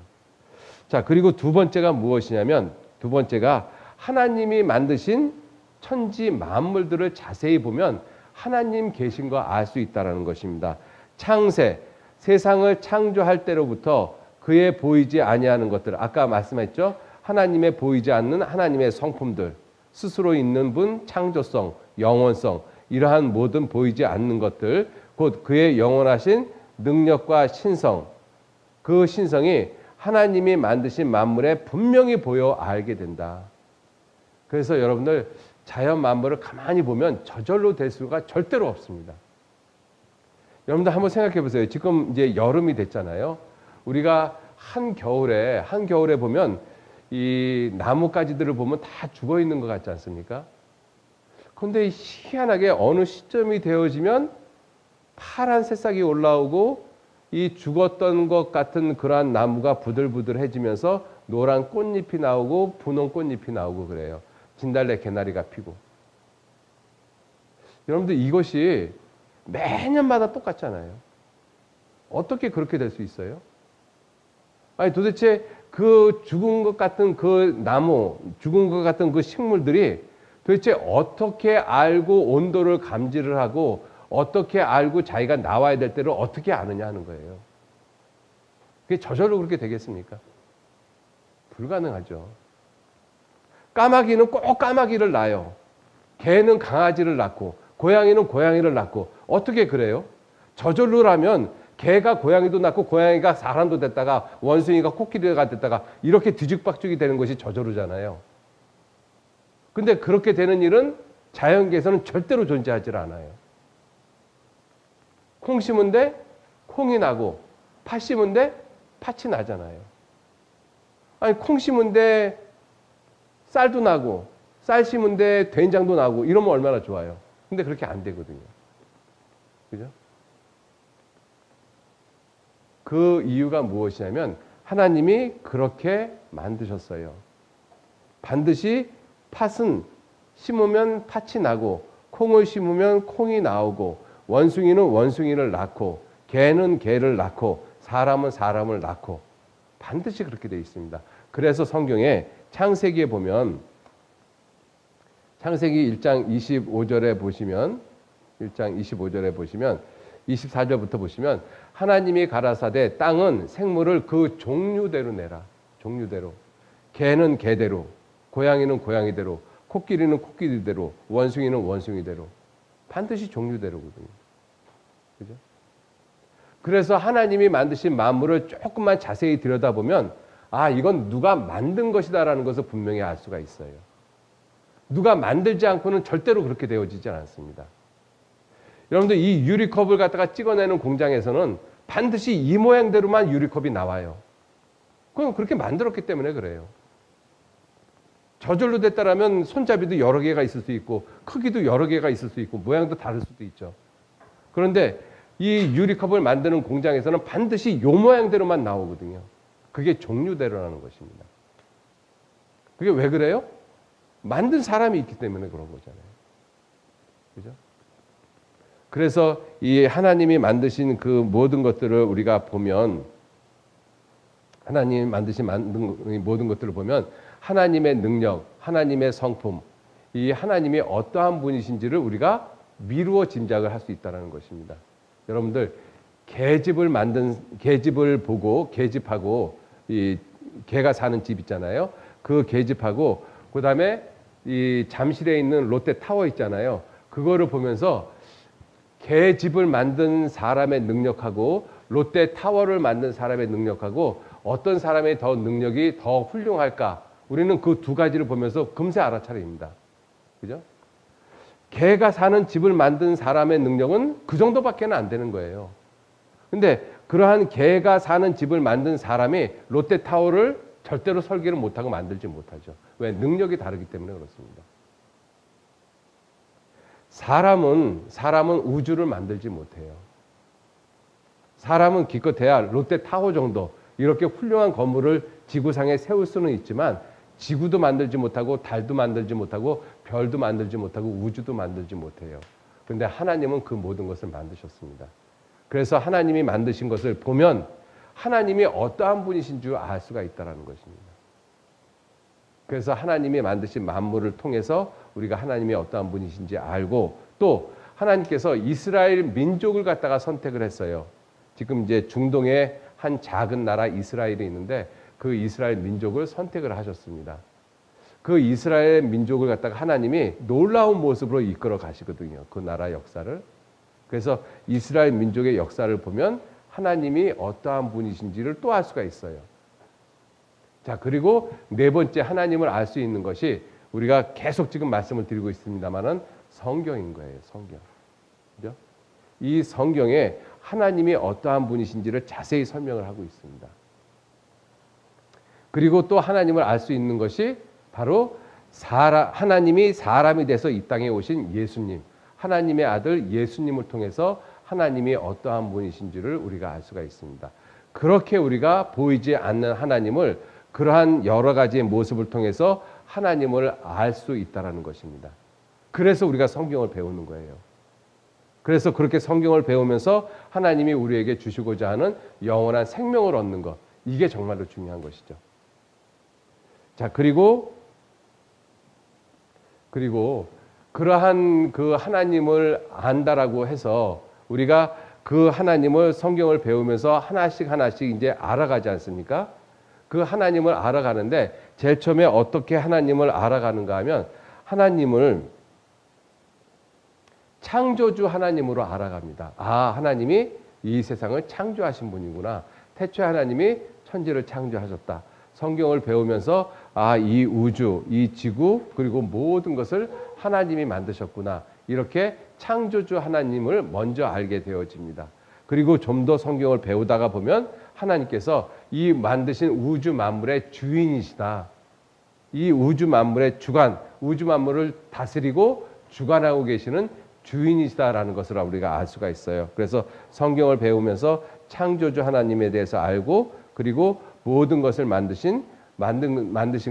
Speaker 1: 자, 그리고 두 번째가 무엇이냐면 두 번째가 하나님이 만드신 천지 만물들을 자세히 보면 하나님 계신 거 알 수 있다라는 것입니다. 창세, 세상을 창조할 때로부터 그의 보이지 아니하는 것들, 아까 말씀했죠? 하나님의 보이지 않는 하나님의 성품들, 스스로 있는 분, 창조성, 영원성, 이러한 모든 보이지 않는 것들, 곧 그의 영원하신 능력과 신성, 그 신성이 하나님이 만드신 만물에 분명히 보여 알게 된다. 그래서 여러분들 자연 만물을 가만히 보면 저절로 될 수가 절대로 없습니다. 여러분들 한번 생각해 보세요. 지금 이제 여름이 됐잖아요. 우리가 한겨울에 보면 이 나뭇가지들을 보면 다 죽어 있는 것 같지 않습니까? 그런데 희한하게 어느 시점이 되어지면 파란 새싹이 올라오고 이 죽었던 것 같은 그러한 나무가 부들부들해지면서 노란 꽃잎이 나오고 분홍 꽃잎이 나오고 그래요. 진달래 개나리가 피고. 여러분들 이것이 매년마다 똑같잖아요. 어떻게 그렇게 될 수 있어요? 아니 도대체 그 죽은 것 같은 그 나무, 죽은 것 같은 그 식물들이 도대체 어떻게 알고 온도를 감지를 하고 어떻게 알고 자기가 나와야 될 때를 어떻게 아느냐 하는 거예요. 그게 저절로 그렇게 되겠습니까? 불가능하죠. 까마귀는 꼭 까마귀를 낳아요. 개는 강아지를 낳고 고양이는 고양이를 낳고 어떻게 그래요? 저절로라면 개가 고양이도 낳고 고양이가 사람도 됐다가 원숭이가 코끼리가 됐다가 이렇게 뒤죽박죽이 되는 것이 저절로잖아요. 근데 그렇게 되는 일은 자연계에서는 절대로 존재하지 않아요. 콩 심은데 콩이 나고 팥 심은데 팥이 나잖아요. 아니 콩 심은데 쌀도 나고 쌀 심은데 된장도 나고 이러면 얼마나 좋아요. 근데 그렇게 안 되거든요. 그죠? 그 이유가 무엇이냐면 하나님이 그렇게 만드셨어요. 반드시 팥은 심으면 팥이 나고 콩을 심으면 콩이 나오고 원숭이는 원숭이를 낳고 개는 개를 낳고 사람은 사람을 낳고 반드시 그렇게 되어 있습니다. 그래서 성경에 창세기에 보면 창세기 1장 25절에 보시면 24절부터 보시면 하나님이 가라사대 땅은 생물을 그 종류대로 내라. 종류대로. 개는 개대로, 고양이는 고양이대로, 코끼리는 코끼리대로, 원숭이는 원숭이대로. 반드시 종류대로거든요. 그죠? 그래서 하나님이 만드신 만물을 조금만 자세히 들여다보면 아, 이건 누가 만든 것이다라는 것을 분명히 알 수가 있어요. 누가 만들지 않고는 절대로 그렇게 되어지지 않습니다. 여러분들 이 유리컵을 갖다가 찍어내는 공장에서는 반드시 이 모양대로만 유리컵이 나와요. 그건 그렇게 만들었기 때문에 그래요. 저절로 됐다라면 손잡이도 여러 개가 있을 수 있고 크기도 여러 개가 있을 수 있고 모양도 다를 수도 있죠. 그런데 이 유리컵을 만드는 공장에서는 반드시 요 모양대로만 나오거든요. 그게 종류대로라는 것입니다. 그게 왜 그래요? 만든 사람이 있기 때문에 그런 거잖아요. 그죠? 그래서 이 하나님이 만드신 그 모든 것들을 우리가 보면 하나님이 만드신 모든 것들을 보면 하나님의 능력, 하나님의 성품, 이 하나님이 어떠한 분이신지를 우리가 미루어 짐작을 할 수 있다는 것입니다. 여러분들 계집을 보고 계집하고 이 개가 사는 집 있잖아요. 그 계집하고 그다음에 이 잠실에 있는 롯데타워 있잖아요. 그거를 보면서 계집을 만든 사람의 능력하고 롯데타워를 만든 사람의 능력하고 어떤 사람의 더 능력이 더 훌륭할까? 우리는 그 두 가지를 보면서 금세 알아차립니다. 그죠? 개가 사는 집을 만든 사람의 능력은 그 정도밖에는 안 되는 거예요. 근데 그러한 개가 사는 집을 만든 사람이 롯데타워를 절대로 설계를 못하고 만들지 못하죠. 왜? 능력이 다르기 때문에 그렇습니다. 사람은 우주를 만들지 못해요. 사람은 기껏해야 롯데타워 정도 이렇게 훌륭한 건물을 지구상에 세울 수는 있지만 지구도 만들지 못하고 달도 만들지 못하고 별도 만들지 못하고 우주도 만들지 못해요. 그런데 하나님은 그 모든 것을 만드셨습니다. 그래서 하나님이 만드신 것을 보면 하나님이 어떠한 분이신 줄 알 수가 있다는 것입니다. 그래서 하나님이 만드신 만물을 통해서 우리가 하나님이 어떠한 분이신지 알고 또 하나님께서 이스라엘 민족을 갖다가 선택을 했어요. 지금 이제 중동에 한 작은 나라 이스라엘이 있는데 그 이스라엘 민족을 선택을 하셨습니다. 그 이스라엘 민족을 갖다가 하나님이 놀라운 모습으로 이끌어 가시거든요. 그 나라 역사를. 그래서 이스라엘 민족의 역사를 보면 하나님이 어떠한 분이신지를 또 알 수가 있어요. 자, 그리고 네 번째 하나님을 알 수 있는 것이 우리가 계속 지금 말씀을 드리고 있습니다만은 성경인 거예요. 성경. 그죠? 이 성경에 하나님이 어떠한 분이신지를 자세히 설명을 하고 있습니다. 그리고 또 하나님을 알 수 있는 것이 바로 하나님이 사람이 돼서 이 땅에 오신 예수님, 하나님의 아들 예수님을 통해서 하나님이 어떠한 분이신지를 우리가 알 수가 있습니다. 그렇게 우리가 보이지 않는 하나님을 그러한 여러 가지의 모습을 통해서 하나님을 알 수 있다는 것입니다. 그래서 우리가 성경을 배우는 거예요. 그래서 그렇게 성경을 배우면서 하나님이 우리에게 주시고자 하는 영원한 생명을 얻는 것, 이게 정말로 중요한 것이죠. 자, 그리고 그러한 그 하나님을 안다라고 해서 우리가 그 하나님을 성경을 배우면서 하나씩 이제 알아가지 않습니까? 그 하나님을 알아가는데 제일 처음에 어떻게 하나님을 알아가는가 하면 하나님을 창조주 하나님으로 알아갑니다. 아, 하나님이 이 세상을 창조하신 분이구나. 태초에 하나님이 천지를 창조하셨다. 성경을 배우면서 아, 이 우주, 이 지구 그리고 모든 것을 하나님이 만드셨구나. 이렇게 창조주 하나님을 먼저 알게 되어집니다. 그리고 좀 더 성경을 배우다가 보면 하나님께서 이 만드신 우주 만물의 주인이시다. 이 우주 만물의 주관, 우주 만물을 다스리고 주관하고 계시는 주인이시다라는 것을 우리가 알 수가 있어요. 그래서 성경을 배우면서 창조주 하나님에 대해서 알고 그리고 모든 것을 만드신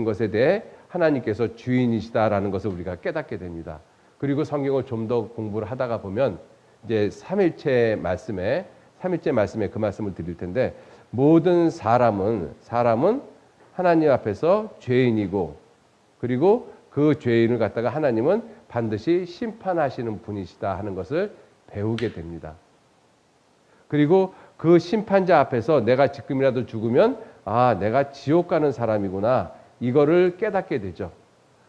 Speaker 1: 것에 대해 하나님께서 주인이시다라는 것을 우리가 깨닫게 됩니다. 그리고 성경을 좀 더 공부를 하다가 보면 이제 삼일째 말씀에 그 말씀을 드릴 텐데 모든 사람은 하나님 앞에서 죄인이고 그리고 그 죄인을 갖다가 하나님은 반드시 심판하시는 분이시다 하는 것을 배우게 됩니다. 그리고 그 심판자 앞에서 내가 지금이라도 죽으면 아, 내가 지옥 가는 사람이구나. 이거를 깨닫게 되죠.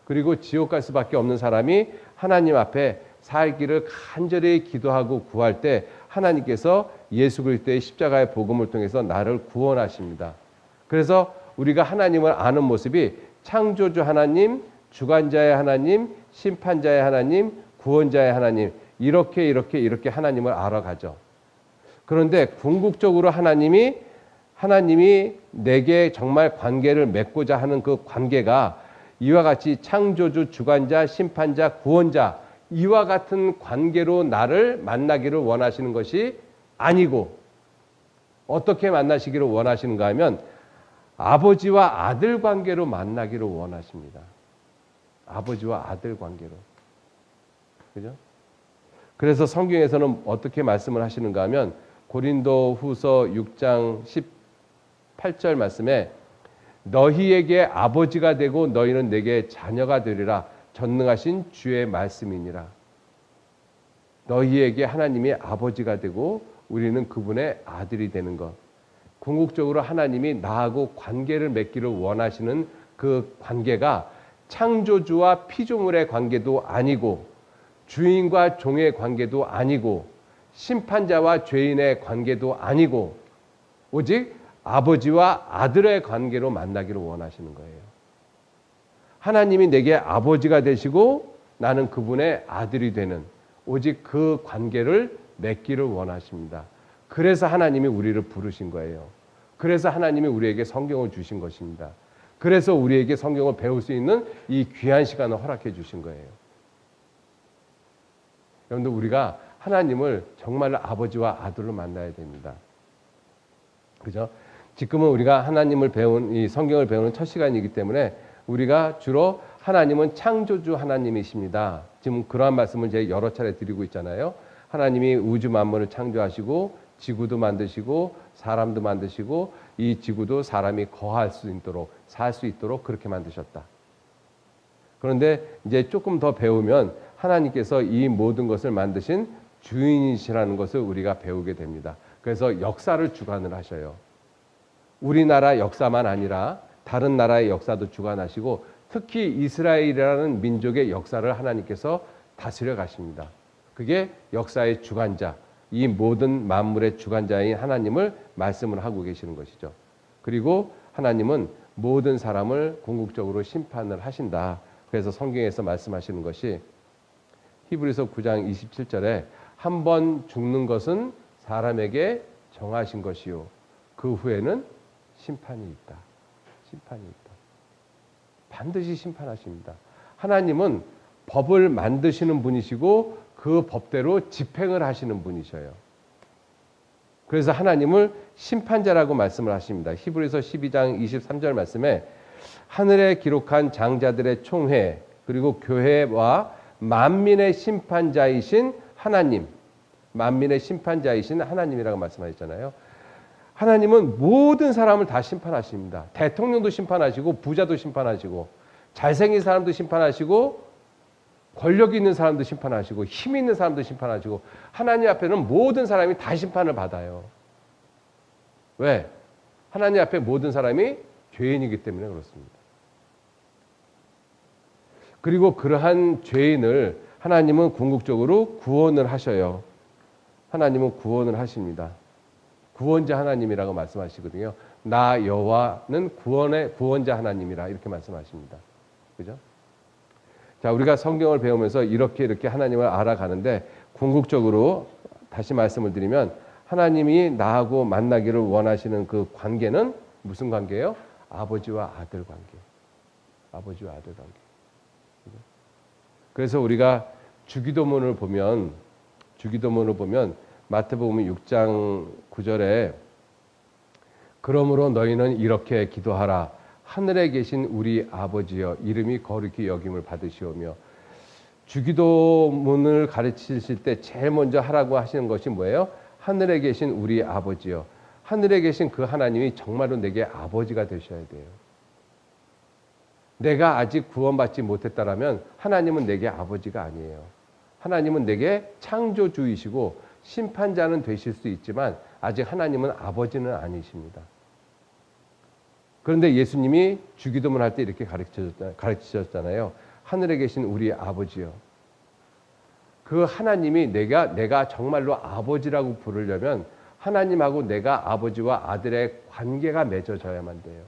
Speaker 1: 그리고 지옥 갈 수밖에 없는 사람이 하나님 앞에 살기를 간절히 기도하고 구할 때 하나님께서 예수 그리스도의 십자가의 복음을 통해서 나를 구원하십니다. 그래서 우리가 하나님을 아는 모습이 창조주 하나님, 주관자의 하나님, 심판자의 하나님, 구원자의 하나님, 이렇게 하나님을 알아가죠. 그런데 궁극적으로 하나님이 내게 정말 관계를 맺고자 하는 그 관계가 이와 같이 창조주, 주관자, 심판자, 구원자, 이와 같은 관계로 나를 만나기를 원하시는 것이 아니고, 어떻게 만나시기를 원하시는가 하면 아버지와 아들 관계로 만나기를 원하십니다. 아버지와 아들 관계로. 그죠? 그래서 성경에서는 어떻게 말씀을 하시는가 하면 고린도 후서 6장 18절 말씀에 너희에게 아버지가 되고 너희는 내게 자녀가 되리라 전능하신 주의 말씀이니라. 너희에게 하나님이 아버지가 되고 우리는 그분의 아들이 되는 것. 궁극적으로 하나님이 나하고 관계를 맺기를 원하시는 그 관계가 창조주와 피조물의 관계도 아니고 주인과 종의 관계도 아니고 심판자와 죄인의 관계도 아니고 오직 아버지와 아들의 관계로 만나기를 원하시는 거예요. 하나님이 내게 아버지가 되시고 나는 그분의 아들이 되는 오직 그 관계를 맺기를 원하십니다. 그래서 하나님이 우리를 부르신 거예요. 그래서 하나님이 우리에게 성경을 주신 것입니다. 그래서 우리에게 성경을 배울 수 있는 이 귀한 시간을 허락해 주신 거예요. 여러분들, 우리가 하나님을 정말 아버지와 아들로 만나야 됩니다. 그죠? 지금은 우리가 하나님을 배운, 이 성경을 배우는 첫 시간이기 때문에 우리가 주로 하나님은 창조주 하나님이십니다. 지금 그러한 말씀을 제가 여러 차례 드리고 있잖아요. 하나님이 우주 만물을 창조하시고 지구도 만드시고 사람도 만드시고 이 지구도 사람이 거할 수 있도록 살 수 있도록 그렇게 만드셨다. 그런데 이제 조금 더 배우면 하나님께서 이 모든 것을 만드신 주인이시라는 것을 우리가 배우게 됩니다. 그래서 역사를 주관을 하셔요. 우리나라 역사만 아니라 다른 나라의 역사도 주관하시고 특히 이스라엘이라는 민족의 역사를 하나님께서 다스려 가십니다. 그게 역사의 주관자, 이 모든 만물의 주관자인 하나님을 말씀을 하고 계시는 것이죠. 그리고 하나님은 모든 사람을 궁극적으로 심판을 하신다. 그래서 성경에서 말씀하시는 것이 히브리서 9장 27절에 한 번 죽는 것은 사람에게 정하신 것이요 그 후에는 심판이 있다. 심판이 있다. 반드시 심판하십니다. 하나님은 법을 만드시는 분이시고 그 법대로 집행을 하시는 분이셔요. 그래서 하나님을 심판자라고 말씀을 하십니다. 히브리서 12장 23절 말씀에 하늘에 기록한 장자들의 총회 그리고 교회와 만민의 심판자이신 하나님, 만민의 심판자이신 하나님이라고 말씀하셨잖아요. 하나님은 모든 사람을 다 심판하십니다. 대통령도 심판하시고 부자도 심판하시고 잘생긴 사람도 심판하시고 권력 있는 사람도 심판하시고 힘 있는 사람도 심판하시고 하나님 앞에는 모든 사람이 다 심판을 받아요. 왜? 하나님 앞에 모든 사람이 죄인이기 때문에 그렇습니다. 그리고 그러한 죄인을 하나님은 궁극적으로 구원을 하셔요. 하나님은 구원을 하십니다. 구원자 하나님이라고 말씀하시거든요. 나 여호와는 구원자 하나님이라 이렇게 말씀하십니다. 그죠? 자, 우리가 성경을 배우면서 이렇게 하나님을 알아가는데 궁극적으로 다시 말씀을 드리면 하나님이 나하고 만나기를 원하시는 그 관계는 무슨 관계예요? 아버지와 아들 관계. 아버지와 아들 관계. 그래서 우리가 주기도문을 보면 마태복음 6장 9절에 그러므로 너희는 이렇게 기도하라. 하늘에 계신 우리 아버지여 이름이 거룩히 여김을 받으시오며. 주기도문을 가르치실 때 제일 먼저 하라고 하시는 것이 뭐예요? 하늘에 계신 우리 아버지여. 하늘에 계신 그 하나님이 정말로 내게 아버지가 되셔야 돼요. 내가 아직 구원받지 못했다라면 하나님은 내게 아버지가 아니에요. 하나님은 내게 창조주이시고 심판자는 되실 수 있지만 아직 하나님은 아버지는 아니십니다. 그런데 예수님이 주기도문 할 때 이렇게 가르치셨잖아요. 하늘에 계신 우리 아버지요. 그 하나님이 내가 정말로 아버지라고 부르려면 하나님하고 내가 아버지와 아들의 관계가 맺어져야만 돼요.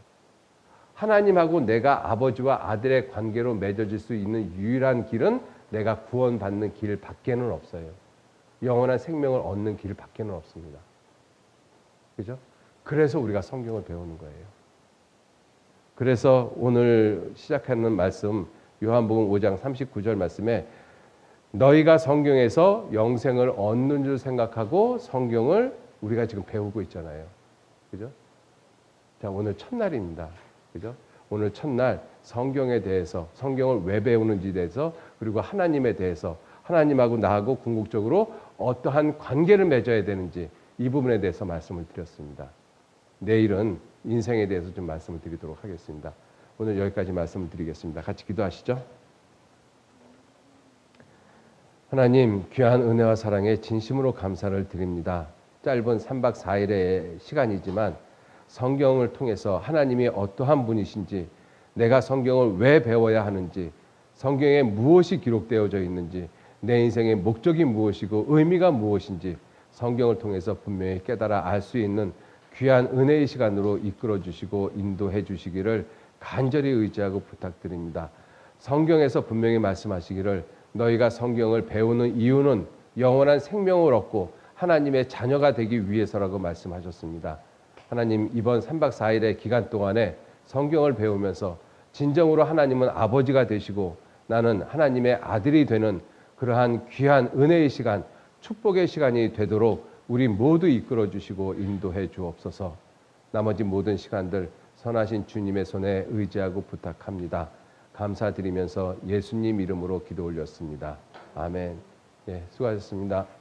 Speaker 1: 하나님하고 내가 아버지와 아들의 관계로 맺어질 수 있는 유일한 길은 내가 구원받는 길 밖에는 없어요. 영원한 생명을 얻는 길 밖에는 없습니다. 그죠? 그래서 우리가 성경을 배우는 거예요. 그래서 오늘 시작하는 말씀 요한복음 5장 39절 말씀에 너희가 성경에서 영생을 얻는 줄 생각하고 성경을 우리가 지금 배우고 있잖아요. 그죠? 자, 오늘 첫날입니다. 그죠? 오늘 첫날 성경에 대해서, 성경을 왜 배우는지에 대해서, 그리고 하나님에 대해서, 하나님하고 나하고 궁극적으로 어떠한 관계를 맺어야 되는지 이 부분에 대해서 말씀을 드렸습니다. 내일은 인생에 대해서 좀 말씀을 드리도록 하겠습니다. 오늘 여기까지 말씀을 드리겠습니다. 같이 기도하시죠. 하나님, 귀한 은혜와 사랑에 진심으로 감사를 드립니다. 짧은 3박 4일의 시간이지만 성경을 통해서 하나님이 어떠한 분이신지, 내가 성경을 왜 배워야 하는지, 성경에 무엇이 기록되어져 있는지, 내 인생의 목적이 무엇이고 의미가 무엇인지 성경을 통해서 분명히 깨달아 알 수 있는 귀한 은혜의 시간으로 이끌어 주시고 인도해 주시기를 간절히 의지하고 부탁드립니다. 성경에서 분명히 말씀하시기를 너희가 성경을 배우는 이유는 영원한 생명을 얻고 하나님의 자녀가 되기 위해서라고 말씀하셨습니다. 하나님, 이번 3박 4일의 기간 동안에 성경을 배우면서 진정으로 하나님은 아버지가 되시고 나는 하나님의 아들이 되는 그러한 귀한 은혜의 시간, 축복의 시간이 되도록 우리 모두 이끌어 주시고 인도해 주옵소서. 나머지 모든 시간들 선하신 주님의 손에 의지하고 부탁합니다. 감사드리면서 예수님 이름으로 기도 올렸습니다. 아멘. 예, 수고하셨습니다.